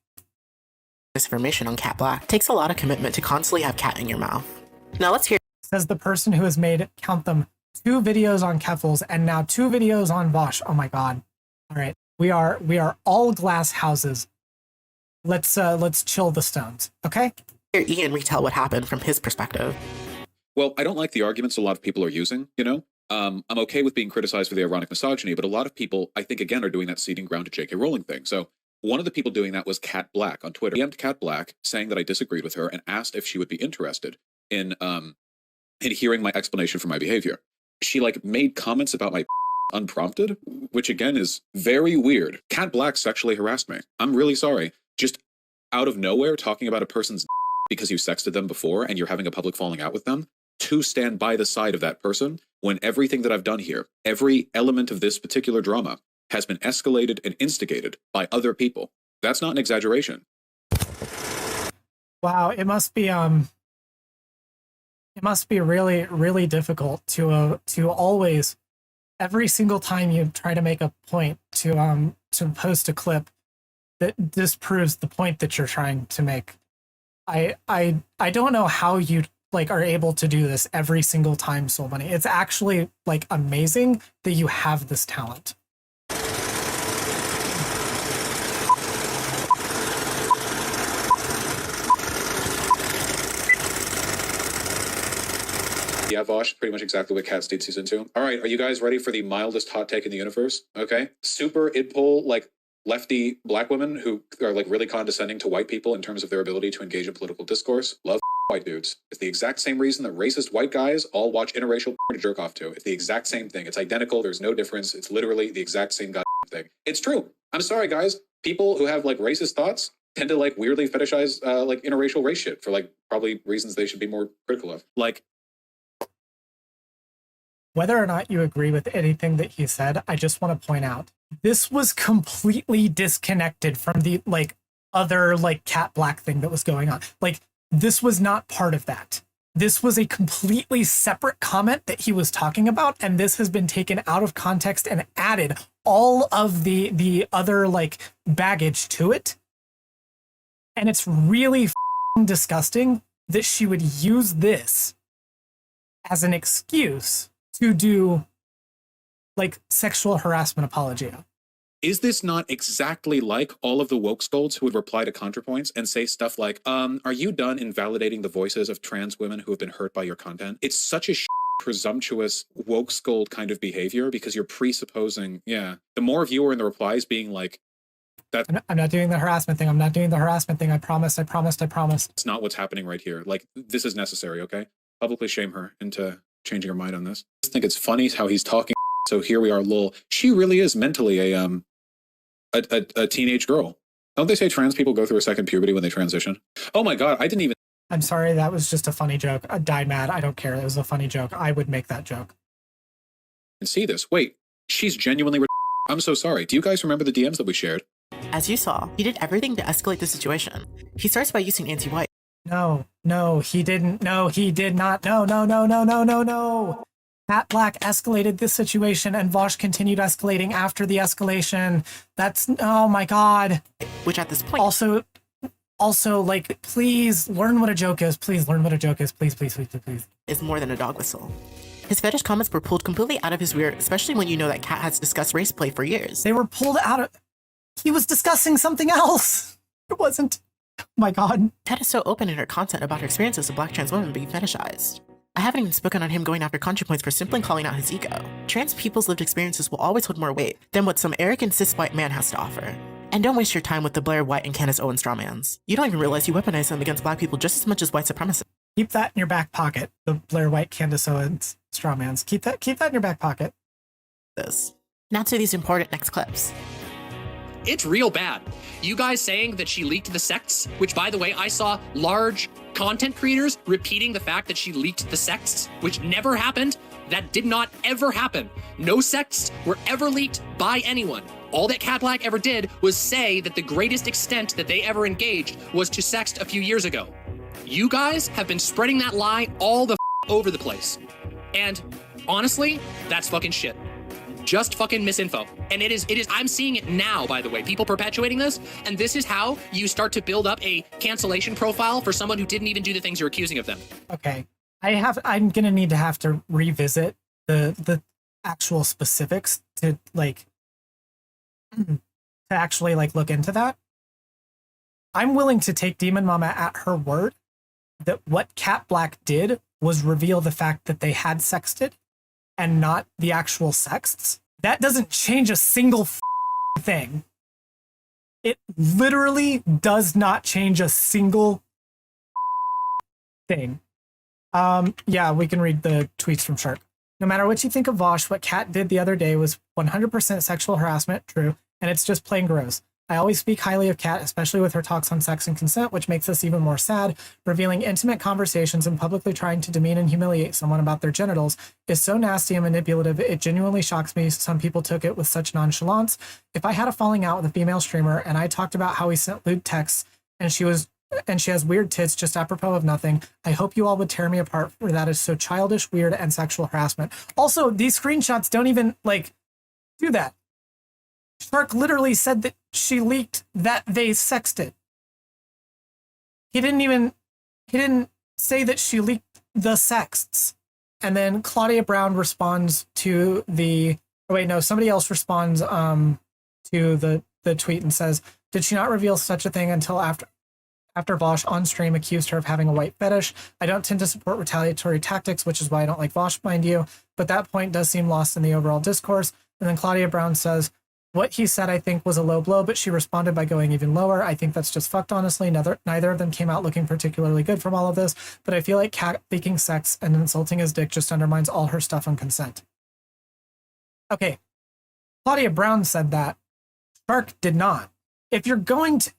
Speaker 2: misinformation on Cat Black takes a lot of commitment to constantly have cat in your mouth. Now let's hear
Speaker 1: Says the person who has made, count them, 2 videos on Keffels and now 2 videos on Vosh. Oh my god. All right. We are all glass houses. Let's chill the stones, okay?
Speaker 2: hear Ian retell what happened from his perspective.
Speaker 10: Well, I don't like the arguments a lot of people are using, you know? I'm okay with being criticized for the ironic misogyny, but a lot of people, I think, again, are doing that ceding ground to J.K. Rowling thing. So one of the people doing that was Cat Black on Twitter. I DM'd Cat Black saying that I disagreed with her and asked if she would be interested in hearing my explanation for my behavior. She, made comments about my unprompted, which, again, is very weird. Cat Black sexually harassed me. I'm really sorry. Just out of nowhere, talking about a person's because you sexted them before and you're having a public falling out with them, to stand by the side of that person when everything that I've done here, every element of this particular drama has been escalated and instigated by other people. That's not an exaggeration.
Speaker 1: Wow, it must be really, really difficult to always, every single time you try to make a point to post a clip that disproves the point that you're trying to make. I don't know how you are able to do this every single time, Soul Bunny. It's actually amazing that you have this talent.
Speaker 10: Yeah, Vosh, pretty much exactly what Cat Steed Season 2. All right, are you guys ready for the mildest hot take in the universe? Okay. Super idpol, lefty black women who are really condescending to white people in terms of their ability to engage in political discourse. Love white dudes. It's the exact same reason that racist white guys all watch interracial to jerk off to. It's the exact same thing. It's identical. There's no difference. It's literally the exact same goddamn thing. It's true. I'm sorry, guys. People who have racist thoughts tend to weirdly fetishize interracial race shit for probably reasons they should be more critical of.
Speaker 1: Whether or not you agree with anything that he said, I just want to point out, this was completely disconnected from the other Cat Black thing that was going on. This was not part of that. This was a completely separate comment that he was talking about, and this has been taken out of context and added all of the other baggage to it. And it's really disgusting that she would use this as an excuse to do sexual harassment apologia.
Speaker 10: Is this not exactly like all of the woke scolds who would reply to ContraPoints and say stuff like, are you done invalidating the voices of trans women who have been hurt by your content? It's such a presumptuous woke scold kind of behavior because you're presupposing, the more of you are in the replies being like, that
Speaker 1: I'm not doing the harassment thing. I'm not doing the harassment thing. I promised.
Speaker 10: It's not what's happening right here. Like, this is necessary, okay? Publicly shame her into changing her mind on this. I just think it's funny how he's talking. So here we are, lol. She really is mentally a teenage girl. Don't they say trans people go through a second puberty when they transition? Oh my God, I didn't even.
Speaker 1: I'm sorry, that was just a funny joke. Die mad, I don't care. It was a funny joke. I would make that joke.
Speaker 10: See this. Wait, she's genuinely. I'm so sorry. Do you guys remember the DMs that we shared?
Speaker 2: As you saw, he did everything to escalate the situation. He starts by using anti-white.
Speaker 1: No, he didn't. No, he did not. No. Cat Black escalated this situation and Vosh continued escalating after the escalation. That's, oh my God.
Speaker 2: Which at this point.
Speaker 1: Also, like, please learn what a joke is. Please learn what a joke is. Please.
Speaker 2: Is more than a dog whistle. His fetish comments were pulled completely out of his rear, especially when you know that Cat has discussed race play for years.
Speaker 1: They were pulled out of... He was discussing something else. It wasn't... Oh my God.
Speaker 2: Cat is so open in her content about her experiences of Black trans women being fetishized. I haven't even spoken on him going after ContraPoints for simply calling out his ego. Trans people's lived experiences will always hold more weight than what some arrogant cis white man has to offer. And don't waste your time with the Blair White and Candace Owens strawmans. You don't even realize you weaponize them against Black people just as much as white supremacists.
Speaker 1: Keep that in your back pocket. The Blair White, Candace Owens strawmans. Keep that in your back pocket.
Speaker 2: Now to these important next clips.
Speaker 11: It's real bad. You guys saying that she leaked the sects, which by the way, I saw large content creators repeating the fact that she leaked the sects, which never happened. That did not ever happen. No sects were ever leaked by anyone. All that Cat Black ever did was say that the greatest extent that they ever engaged was to sext a few years ago. You guys have been spreading that lie all the over the place. And honestly, that's fucking shit. Just fucking misinfo. And it is, I'm seeing it now, by the way, people perpetuating this. And this is how you start to build up a cancellation profile for someone who didn't even do the things you're accusing of them.
Speaker 1: Okay. I'm going to need to have to revisit the actual specifics to actually look into that. I'm willing to take Demon Mama at her word that what Cat Black did was reveal the fact that they had sexted and not the actual sexts. That doesn't change a single thing. It literally does not change a single thing. Yeah, we can read the tweets from Shark. No matter what you think of Vosh, what Kat did the other day was 100% sexual harassment, true, and it's just plain gross. I always speak highly of Kat, especially with her talks on sex and consent, which makes this even more sad. Revealing intimate conversations and publicly trying to demean and humiliate someone about their genitals is so nasty and manipulative, it genuinely shocks me some people took it with such nonchalance. If I had a falling out with a female streamer and I talked about how we sent lewd texts and she has weird tits just apropos of nothing, I hope you all would tear me apart for that is so childish, weird, and sexual harassment. Also, these screenshots don't even do that. Shark literally said that she leaked that they sexted. He didn't say that she leaked the sexts. And then Claudia Brown responds to somebody else responds to the tweet and says, did she not reveal such a thing until after Vosh on stream accused her of having a white fetish? I don't tend to support retaliatory tactics, which is why I don't like Vosh, mind you, but that point does seem lost in the overall discourse. And then Claudia Brown says, what he said, I think, was a low blow, but she responded by going even lower. I think that's just fucked, honestly. Neither of them came out looking particularly good from all of this, but I feel like Kat leaking sex and insulting his dick just undermines all her stuff on consent. Okay, Claudia Brown said that. Shark did not. If you're going to...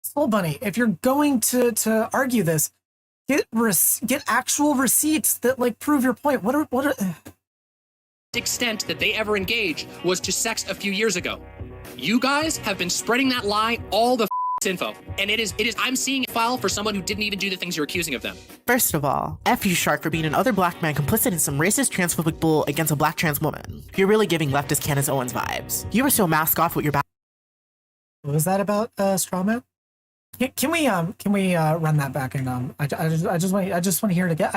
Speaker 1: Soul Bunny, if you're going to argue this, get actual receipts that prove your point. What are
Speaker 11: extent that they ever engaged was to sext a few years ago. You guys have been spreading that lie all the info. And it is I'm seeing a file for someone who didn't even do the things you're accusing of them.
Speaker 2: First of all, F you Shark for being another Black man complicit in some racist transphobic bull against a Black trans woman. You're really giving leftist Candace Owens vibes. You were so mask off with your back.
Speaker 1: What was that about, Strawman? Can we run that back? And I just want to hear it again.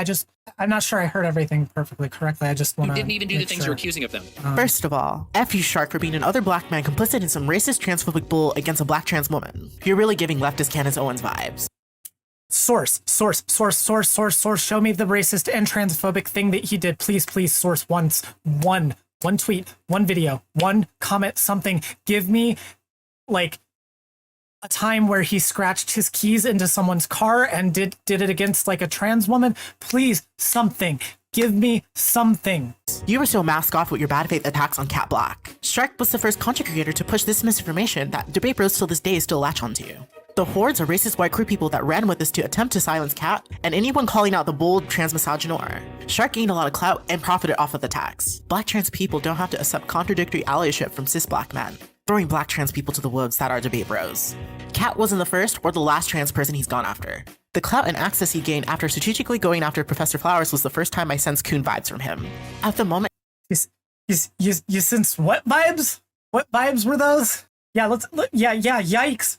Speaker 1: I'm not sure I heard everything perfectly correctly. I just want
Speaker 11: You
Speaker 1: to.
Speaker 11: didn't even do the things you're accusing of them.
Speaker 2: First of all, F you, Shark, for being another black man complicit in some racist transphobic bull against a black trans woman. You're really giving leftist Candace Owens vibes.
Speaker 1: Source. Show me the racist and transphobic thing that he did. Please, source once. One tweet, one video, one comment, something. Give me, like, a time where he scratched his keys into someone's car and did it against, like, a trans woman. Please, something. Give me something.
Speaker 2: You were so mask off with your bad faith attacks on Cat Black. Shark was the first content creator to push this misinformation that debate bros till this day still latch onto you. The hordes of racist white queer people that ran with this to attempt to silence Cat and anyone calling out the bold trans misogynoir. Shark gained a lot of clout and profited off of the attacks. Black trans people don't have to accept contradictory allyship from cis black men, throwing black trans people to the wolves that are debate bros. Cat wasn't the first or the last trans person he's gone after. The clout and access he gained after strategically going after Professor Flowers was the first time I sensed coon vibes from him. At the moment,
Speaker 1: You sense what vibes? What vibes were those? Yeah, yikes.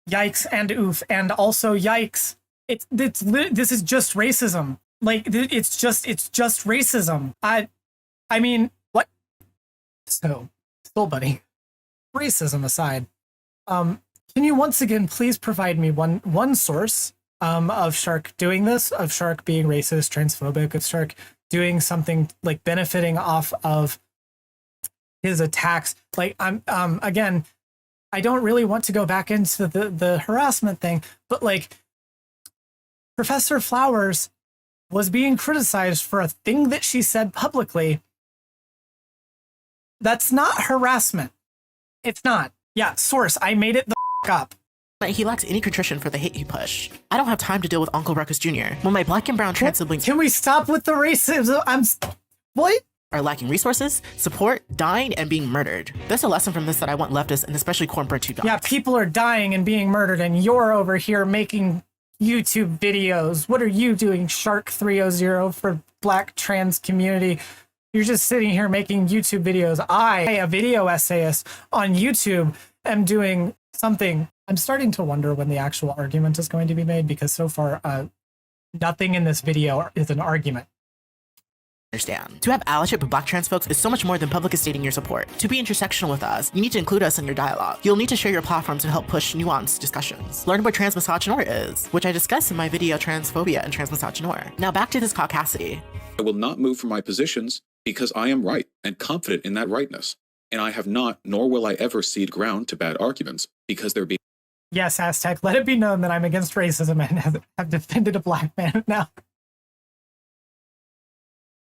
Speaker 1: Yikes and oof, and also yikes. This is just racism. Like, it's just racism. I mean, what? So, buddy, racism aside, can you once again please provide me one source of Shark doing this, of Shark being racist, transphobic, of Shark doing something like benefiting off of his attacks? Like, again, I don't really want to go back into the harassment thing, but like, Professor Flowers was being criticized for a thing that she said publicly. That's not harassment. It's not. Yeah, source, I made it the up.
Speaker 2: he lacks any contrition for the hate he pushed. I don't have time to deal with Uncle Ruckus Jr. when my black and brown trans siblings—
Speaker 1: Can we stop with the racism? What?
Speaker 2: Are lacking resources, support, dying, and being murdered. There's a lesson from this that I want leftists and especially cornbread to adopt.
Speaker 1: Yeah, people are dying and being murdered, and you're over here making YouTube videos. What are you doing, Shark 300 for Black trans community? You're just sitting here making YouTube videos. I, a video essayist on YouTube, am doing something. I'm starting to wonder when the actual argument is going to be made, because so far, nothing in this video is an argument.
Speaker 2: Understand. To have allyship with black trans folks is so much more than publicly stating your support. To be intersectional with us, you need to include us in your dialogue. You'll need to share your platforms to help push nuanced discussions. Learn what trans misogynoir is, which I discussed in my video Transphobia and Trans Misogynoir. Now back to this caucasity.
Speaker 10: I will not move from my positions because I am right and confident in that rightness. And I have not, nor will I ever cede ground to bad arguments because they're being—
Speaker 1: Yes, hashtag let it be known that I'm against racism and have defended a black man now.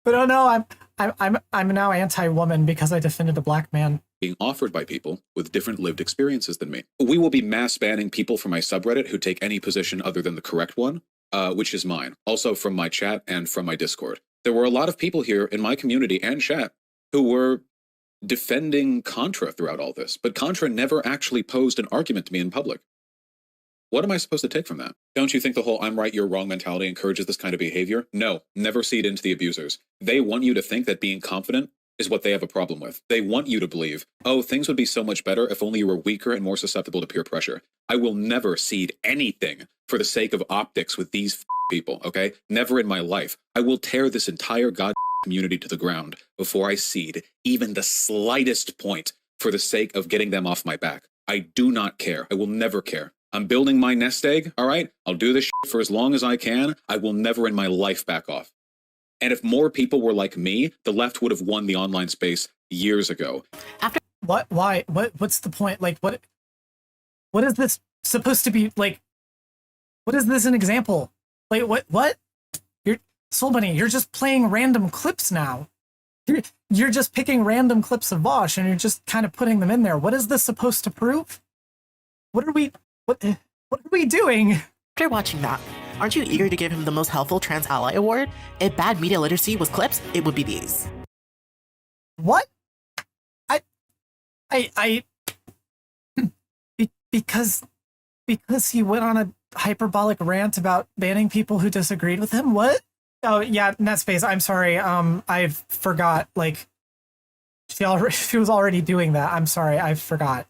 Speaker 1: But oh no, I'm now anti-woman because I defended a black man.
Speaker 10: Being offered by people with different lived experiences than me. We will be mass banning people from my subreddit who take any position other than the correct one, which is mine. Also from my chat and from my Discord. There were a lot of people here in my community and chat who were defending Contra throughout all this, but Contra never actually posed an argument to me in public. What am I supposed to take from that? Don't you think the whole I'm right, you're wrong mentality encourages this kind of behavior? No, never cede into the abusers. They want you to think that being confident is what they have a problem with. They want you to believe, oh, things would be so much better if only you were weaker and more susceptible to peer pressure. I will never cede anything for the sake of optics with these people, okay? Never in my life. I will tear this entire community to the ground before I cede even the slightest point for the sake of getting them off my back. I do not care. I will never care. I'm building my nest egg, all right? I'll do this for as long as I can. I will never in my life back off. And if more people were like me, the left would have won the online space years ago.
Speaker 2: After
Speaker 1: what? Why? What's the point? Like, what is this supposed to be? Like, what is this an example? Like, what? You're Soul Bunny, you're just playing random clips now. You're just picking random clips of Vosh and you're just kind of putting them in there. What is this supposed to prove? What are we doing?
Speaker 2: After watching that, aren't you eager to give him the most helpful trans ally award? If bad media literacy was clips, it would be these.
Speaker 1: What? Because he went on a hyperbolic rant about banning people who disagreed with him? What? Oh yeah, Netspace, I'm sorry. I forgot, like, She was already doing that. I'm sorry, I forgot.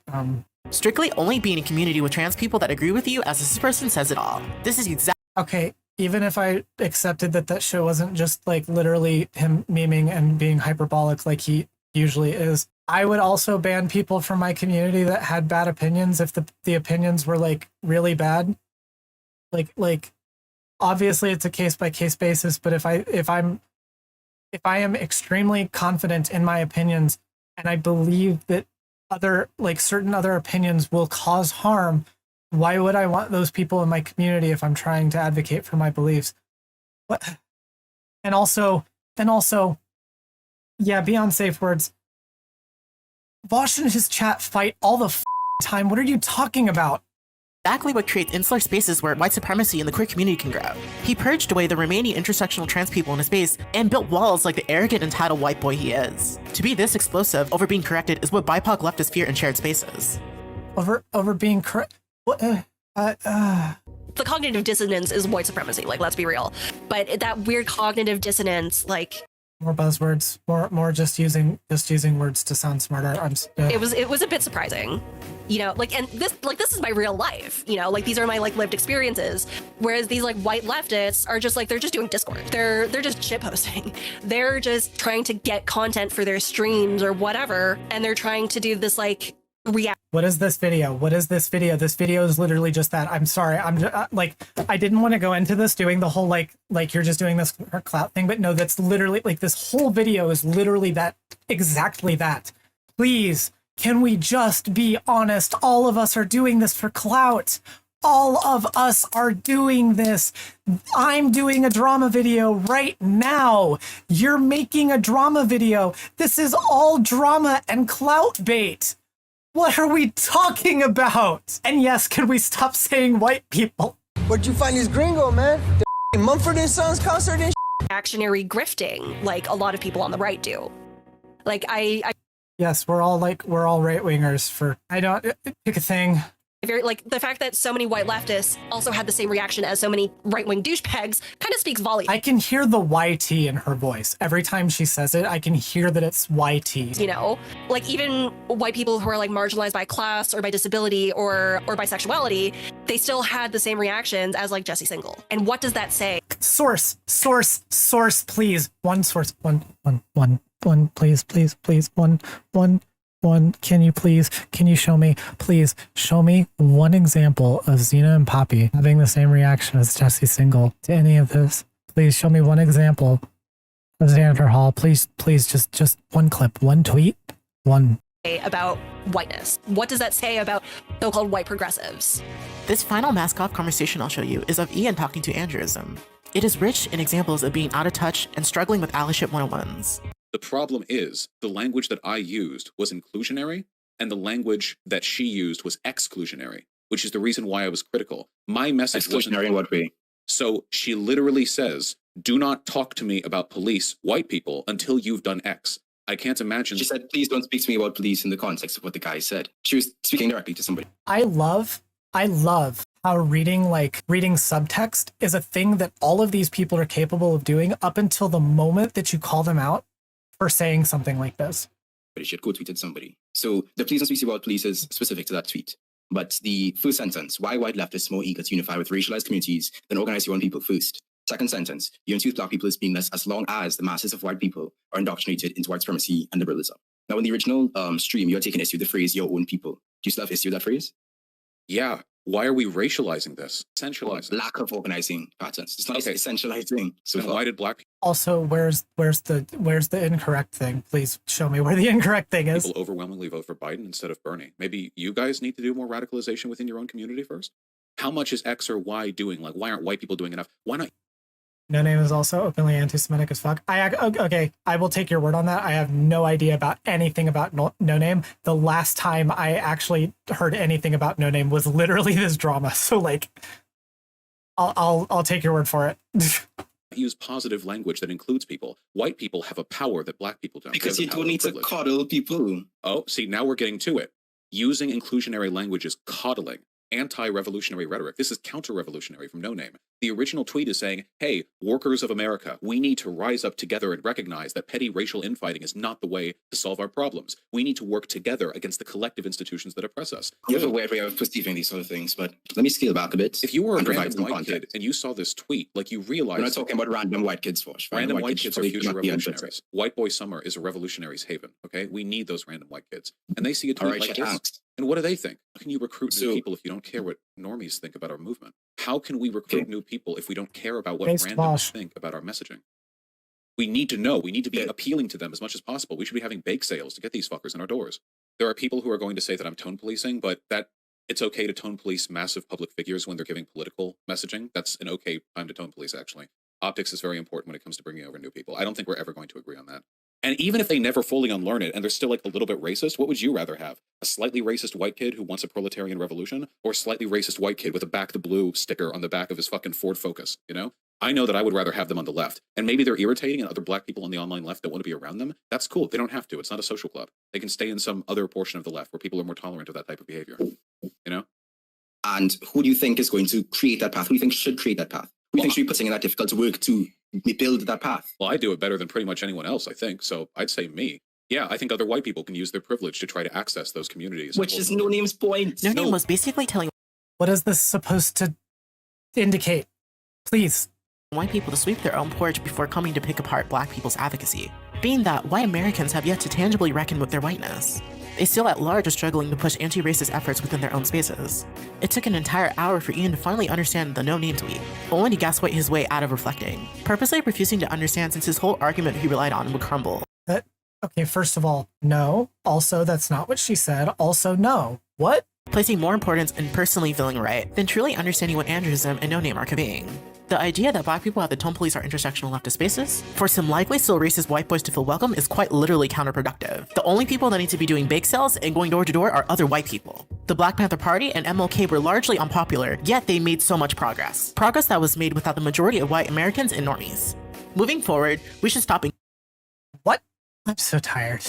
Speaker 2: Strictly only being in community with trans people that agree with you as this person says it all. This is exactly
Speaker 1: okay. Even if I accepted that show wasn't just like literally him memeing and being hyperbolic like he usually is, I would also ban people from my community that had bad opinions if the opinions were like really bad. Like obviously it's a case by case basis, but if I am extremely confident in my opinions and I believe that certain other opinions will cause harm, why would I want those people in my community if I'm trying to advocate for my beliefs? What? And also, yeah, beyond safe words. Vosh and his chat fight all the time. What are you talking about?
Speaker 2: exactly what creates insular spaces where white supremacy in the queer community can grow. He purged away the remaining intersectional trans people in his space and built walls like the arrogant, entitled white boy he is. To be this explosive over being corrected is what BIPOC leftists fear in shared spaces.
Speaker 1: Over being correct? What?
Speaker 6: The cognitive dissonance is white supremacy. Like, let's be real. But that weird cognitive dissonance, like,
Speaker 1: more buzzwords, more just using words to sound smarter.
Speaker 6: It was a bit surprising, you know. Like, and this is my real life, you know. Like, these are my like lived experiences. Whereas these like white leftists are just like, they're just doing Discord. They're just shit posting. They're just trying to get content for their streams or whatever, and they're trying to do this like react.
Speaker 1: What is this video? What is this video? This video is literally just that. I'm sorry. I'm like, I didn't want to go into this doing the whole like you're just doing this for clout thing, but no, that's literally like this whole video is literally that, exactly that. Please, can we just be honest? All of us are doing this for clout. All of us are doing this. I'm doing a drama video right now. You're making a drama video. This is all drama and clout bait. What are we talking about? And yes, can we stop saying white people?
Speaker 12: Where'd you find this gringo, man? The Mumford & Sons concert and
Speaker 6: Actionary grifting, like a lot of people on the right do. Like, I
Speaker 1: yes, we're all right wingers for, I don't pick a thing.
Speaker 6: very like the fact that so many white leftists also had the same reaction as so many right-wing douchebags kind of speaks volumes.
Speaker 1: I can hear the YT in her voice. Every time she says it, I can hear that it's YT.
Speaker 6: You know, like even white people who are like marginalized by class or by disability or by sexuality, they still had the same reactions as like Jesse Single. And what does that say?
Speaker 1: Source, please. One source, one, please, one, can you show me, please, show me one example of Xena and Poppy having the same reaction as Jesse Single to any of this? Please show me one example of Xander Hall. Please, just one clip, one tweet, one.
Speaker 6: About whiteness. What does that say about so-called white progressives?
Speaker 2: This final mask-off conversation I'll show you is of Ian talking to Andrewism. It is rich in examples of being out of touch and struggling with allyship 101s.
Speaker 10: The problem is the language that I used was inclusionary and the language that she used was exclusionary, which is the reason why I was critical. My message
Speaker 13: exclusionary in what way?
Speaker 10: So she literally says, do not talk to me about police, white people, until you've done X. I can't imagine.
Speaker 13: She said, please don't speak to me about police in the context of what the guy said. She was speaking directly to somebody.
Speaker 1: I love how reading subtext is a thing that all of these people are capable of doing up until the moment that you call them out for saying something like this.
Speaker 13: But she had co-tweeted somebody. So the please don't speak about police is specific to that tweet. But the first sentence, why white leftists more eager to unify with racialized communities than organize your own people first. Second sentence, unity with black people is meaningless as long as the masses of white people are indoctrinated into white supremacy and liberalism. Now in the original stream, you're taking issue with the phrase your own people. Do you still have issue with that phrase?
Speaker 10: Yeah. Why are we racializing this? Essentializing.
Speaker 13: Lack of organizing patterns. It's not essentializing. So
Speaker 10: why did black people?
Speaker 1: Also, where's the incorrect thing? Please show me where the incorrect thing is.
Speaker 10: People overwhelmingly vote for Biden instead of Bernie. Maybe you guys need to do more radicalization within your own community first. How much is X or Y doing? Like, why aren't white people doing enough? Why not?
Speaker 1: No Name is also openly anti-Semitic as fuck. Okay, I will take your word on that. I have no idea about anything about No Name. The last time I actually heard anything about No Name was literally this drama. So like, I'll take your word for it.
Speaker 10: Use positive language that includes people. White people have a power that black people don't.
Speaker 13: Because you don't need to coddle people.
Speaker 10: Oh, see, now we're getting to it. Using inclusionary language is coddling. Anti-revolutionary rhetoric. This is counter-revolutionary from No Name. The original tweet is saying, hey, workers of America, we need to rise up together and recognize that petty racial infighting is not the way to solve our problems. We need to work together against the collective institutions that oppress us.
Speaker 13: You have a weird way of perceiving these sort of things, but let me scale back a bit.
Speaker 10: If you were a random white kid and you saw this tweet, like you realize...
Speaker 13: We're not talking about random white kids, Fosh.
Speaker 10: Random white kids are future revolutionaries. White Boy Summer is a revolutionary's haven, okay? We need those random white kids. And they see a tweet like this, and what do they think? How can you recruit new people if you don't care what normies think about our movement? How can we recruit new people if we don't care about what randoms think about our messaging? We need to know. We need to be appealing to them as much as possible. We should be having bake sales to get these fuckers in our doors. There are people who are going to say that I'm tone policing, but that it's okay to tone police massive public figures when they're giving political messaging. That's an okay time to tone police, actually. Optics is very important when it comes to bringing over new people. I don't think we're ever going to agree on that. And even if they never fully unlearn it and they're still like a little bit racist, what would you rather have? A slightly racist white kid who wants a proletarian revolution, or a slightly racist white kid with a Back the Blue sticker on the back of his fucking Ford Focus, you know? I know that I would rather have them on the left. And maybe they're irritating and other black people on the online left don't want to be around them. That's cool. They don't have to. It's not a social club. They can stay in some other portion of the left where people are more tolerant of that type of behavior, you know?
Speaker 13: And who do you think is going to create that path? Who do you think should create that path? Who do you think should be putting in that difficult work to build that path?
Speaker 10: Well, I do it better than pretty much anyone else, I think. So I'd say me. Yeah, I think other white people can use their privilege to try to access those communities.
Speaker 13: Which is No Name's point.
Speaker 2: No Name was basically telling...
Speaker 1: What is this supposed to indicate? Please.
Speaker 2: White people to sweep their own porch before coming to pick apart black people's advocacy. Being that white Americans have yet to tangibly reckon with their whiteness. They still at large are struggling to push anti-racist efforts within their own spaces. It took an entire hour for Ian to finally understand the No Name tweet, only to gaslight his way out of reflecting, purposely refusing to understand since his whole argument he relied on would crumble.
Speaker 1: Okay, first of all, no. Also, that's not what she said. Also, no. What?
Speaker 2: Placing more importance in personally feeling right than truly understanding what androgism and No Name are conveying. The idea that black people have the tone police our intersectional leftist spaces, for some likely still racist white boys to feel welcome is quite literally counterproductive. The only people that need to be doing bake sales and going door to door are other white people. The Black Panther Party and MLK were largely unpopular, yet they made so much progress. Progress that was made without the majority of white Americans and normies. Moving forward, we should stop
Speaker 1: What? I'm so tired.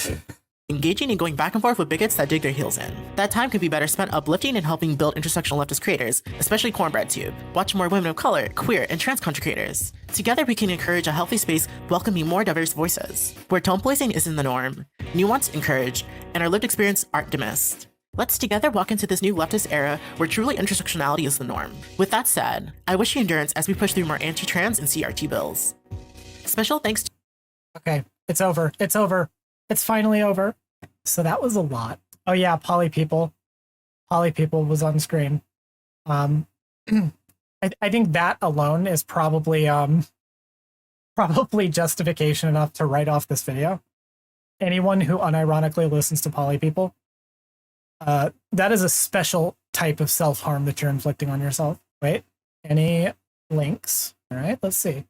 Speaker 2: Engaging and going back and forth with bigots that dig their heels in. That time could be better spent uplifting and helping build intersectional leftist creators, especially Cornbread Tube. Watch more women of color, queer, and trans content creators. Together we can encourage a healthy space welcoming more diverse voices, where tone policing isn't the norm, nuance encouraged, and our lived experience aren't dismissed. Let's together walk into this new leftist era where truly intersectionality is the norm. With that said, I wish you endurance as we push through more anti-trans and CRT bills. Special thanks to...
Speaker 1: Okay, it's over. It's over. It's finally over. So that was a lot. Oh yeah, Poly People. Poly People was on screen. I think that alone is probably justification enough to write off this video. Anyone who unironically listens to Poly People, that is a special type of self-harm that you're inflicting on yourself. Wait, any links? All right, let's see.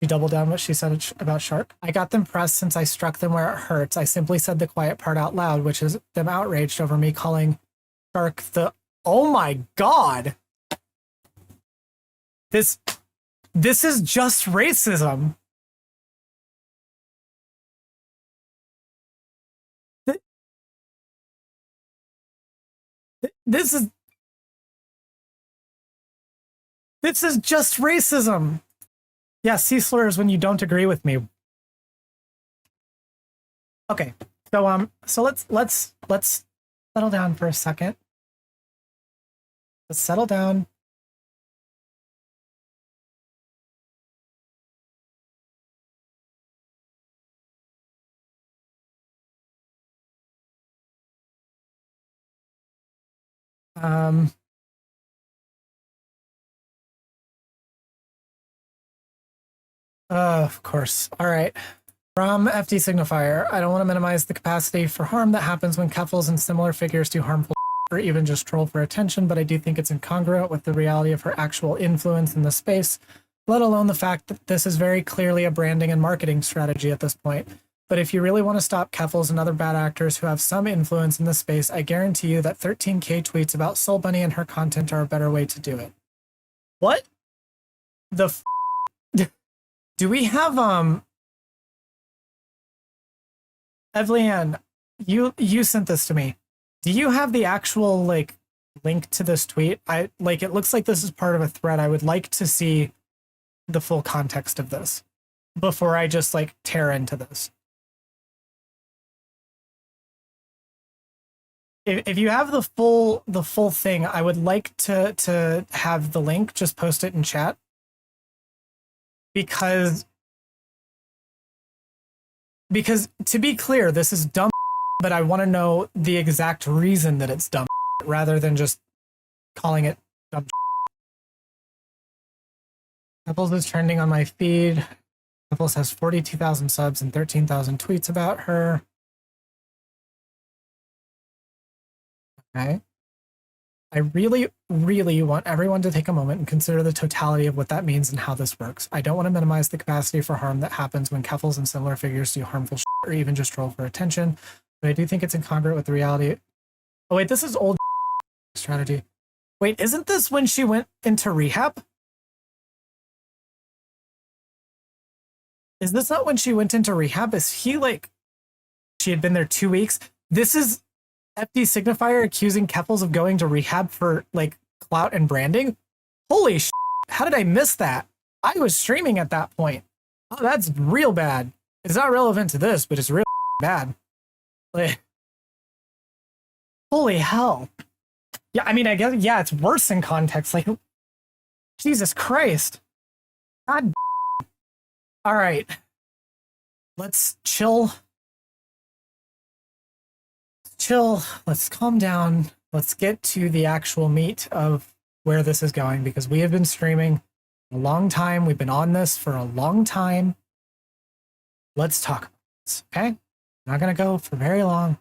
Speaker 1: You double down what she said about Shark. I got them pressed since I struck them where it hurts. I simply said the quiet part out loud, which is them outraged over me calling Shark the... Oh my god! This is just racism. This is just racism. Yeah, C slurs when you don't agree with me. Okay, so let's settle down for a second. Let's settle down. Of course. All right. From FD Signifier, I don't want to minimize the capacity for harm that happens when Keffels and similar figures do harmful or even just troll for attention, but I do think it's incongruent with the reality of her actual influence in the space, let alone the fact that this is very clearly a branding and marketing strategy at this point. But if you really want to stop Keffels and other bad actors who have some influence in the space, I guarantee you that 13K tweets about Soul Bunny and her content are a better way to do it. What the f***? Do we have, Evelian, you sent this to me. Do you have the actual, like, link to this tweet. It looks like this is part of a thread. I would like to see the full context of this before I just like tear into this. If you have the full thing, I would like to have the link. Just post it in chat, because to be clear, this is dumb, but I want to know the exact reason that it's dumb, rather than just calling it dumb. Pebbles is trending on my feed. Pebbles has 42,000 subs and 13,000 tweets about her. Okay. I really, really want everyone to take a moment and consider the totality of what that means and how this works. I don't want to minimize the capacity for harm that happens when Keffals and similar figures do harmful shit or even just troll for attention, but I do think it's incongruent with the reality. Oh wait, this is old strategy. Wait, isn't this when she went into rehab? Is this not when she went into rehab? Is he like, she had been there 2 weeks? This is FD Signifier accusing Keffals of going to rehab for like clout and branding. Holy shit, how did I miss that? I was streaming at that point. Oh, that's real bad. It's not relevant to this, but it's real bad. Like, holy hell. Yeah, I mean, I guess, yeah, it's worse in context. Like, Jesus Christ. God. All right. Let's chill. Let's calm down. Let's get to the actual meat of where this is going, because we have been streaming a long time. We've been on this for a long time. Let's talk about this, okay? Not going to go for very long.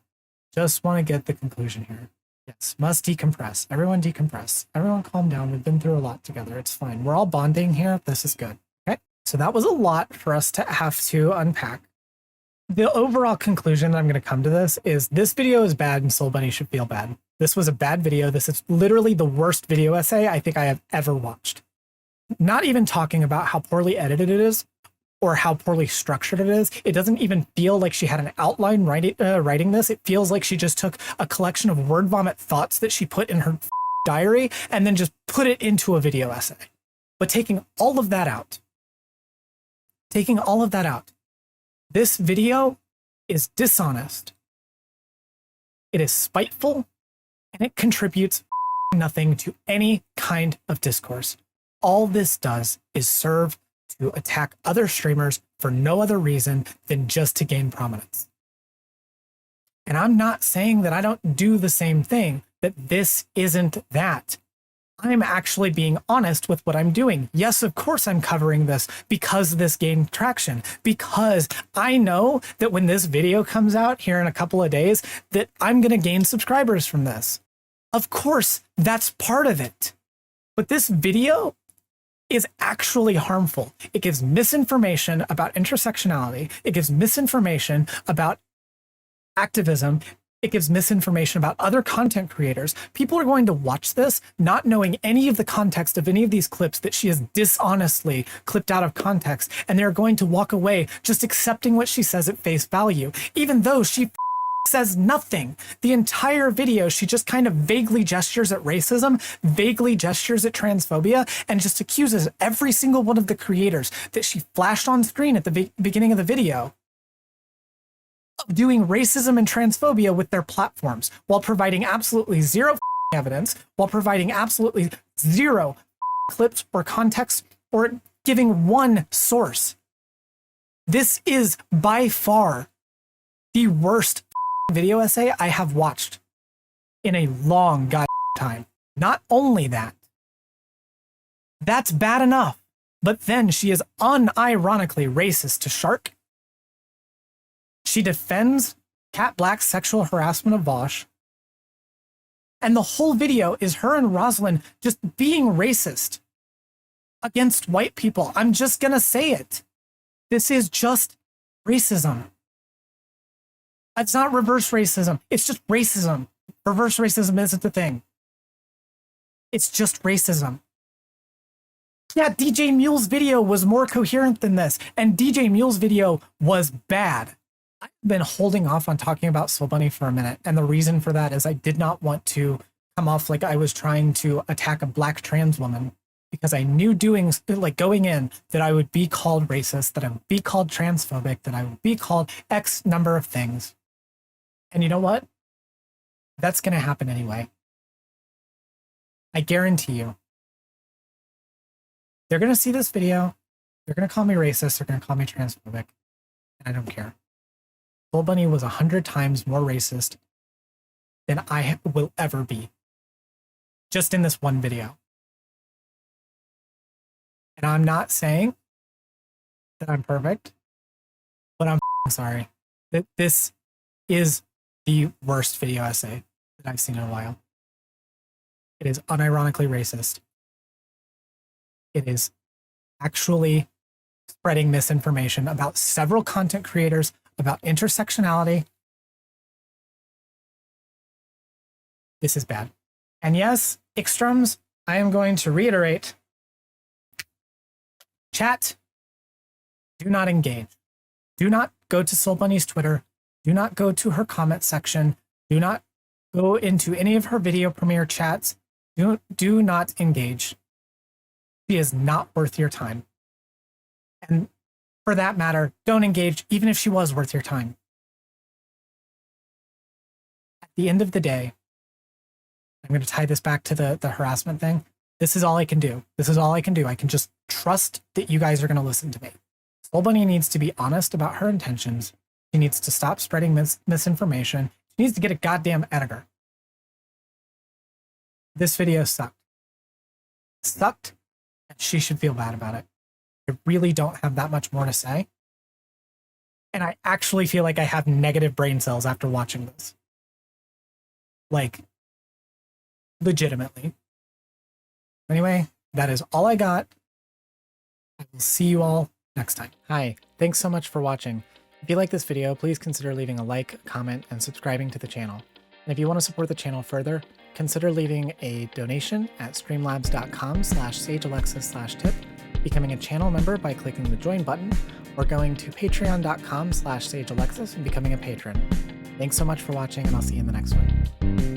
Speaker 1: Just want to get the conclusion here. Yes, must decompress. Everyone decompress. Everyone calm down. We've been through a lot together. It's fine. We're all bonding here. This is good, okay? So that was a lot for us to have to unpack. The overall conclusion that I'm going to come to this video is bad and Soul Bunny should feel bad. This was a bad video. This is literally the worst video essay I think I have ever watched. Not even talking about how poorly edited it is or how poorly structured it is. It doesn't even feel like she had an outline writing this. It feels like she just took a collection of word vomit thoughts that she put in her diary and then just put it into a video essay. But taking all of that out, this video is dishonest. It is spiteful, and it contributes nothing to any kind of discourse. All this does is serve to attack other streamers for no other reason than just to gain prominence. And I'm not saying that I don't do the same thing, that this isn't that. I'm actually being honest with what I'm doing. Yes, of course I'm covering this because this gained traction, because I know that when this video comes out here in a couple of days, that I'm going to gain subscribers from this. Of course, that's part of it. But this video is actually harmful. It gives misinformation about intersectionality. It gives misinformation about activism. It gives misinformation about other content creators. People are going to watch this not knowing any of the context of any of these clips that she has dishonestly clipped out of context, and they're going to walk away just accepting what she says at face value, even though she says nothing. The entire video, she just kind of vaguely gestures at racism, vaguely gestures at transphobia, and just accuses every single one of the creators that she flashed on screen at the beginning of the video of doing racism and transphobia with their platforms, while providing absolutely zero evidence, while providing absolutely zero clips or context, or giving one source. This is by far the worst video essay I have watched in a long time. Not only that, that's bad enough, but then she is unironically racist to Shark. She defends Cat Black's sexual harassment of Vosh. And the whole video is her and Rosalind just being racist against white people. I'm just gonna say it. This is just racism. It's not reverse racism. It's just racism. Reverse racism isn't the thing. It's just racism. Yeah, DJ Mule's video was more coherent than this, and DJ Mule's video was bad. I've been holding off on talking about Soul Bunny for a minute, and the reason for that is I did not want to come off like I was trying to attack a black trans woman because I knew going in that I would be called racist, that I would be called transphobic, that I would be called X number of things. And you know what? That's going to happen anyway. I guarantee you. They're going to see this video. They're going to call me racist. They're going to call me transphobic. And I don't care. Bull Bunny was 100 times more racist than I will ever be. Just in this one video. And I'm not saying that I'm perfect, but I'm sorry. That this is the worst video essay that I've seen in a while. It is unironically racist. It is actually spreading misinformation about several content creators, about intersectionality. This is bad. And yes, Extrums, I am going to reiterate, chat, do not engage. Do not go to Soul Bunny's Twitter. Do not go to her comment section. Do not go into any of her video premiere chats. Do not engage. She is not worth your time. And for that matter, don't engage even if she was worth your time. At the end of the day, I'm going to tie this back to the harassment thing. This is all I can do. This is all I can do. I can just trust that you guys are going to listen to me. Soul Bunny needs to be honest about her intentions. She needs to stop spreading misinformation. She needs to get a goddamn editor. This video sucked. Sucked, and she should feel bad about it. I really don't have that much more to say. And I actually feel like I have negative brain cells after watching this. Like, legitimately. Anyway, that is all I got. I will see you all next time. Hi, thanks so much for watching. If you like this video, please consider leaving a like, comment, and subscribing to the channel. And if you want to support the channel further, consider leaving a donation at streamlabs.com/sagealexis/tip, becoming a channel member by clicking the join button, or going to patreon.com/sagealexis and becoming a patron. Thanks so much for watching, and I'll see you in the next one.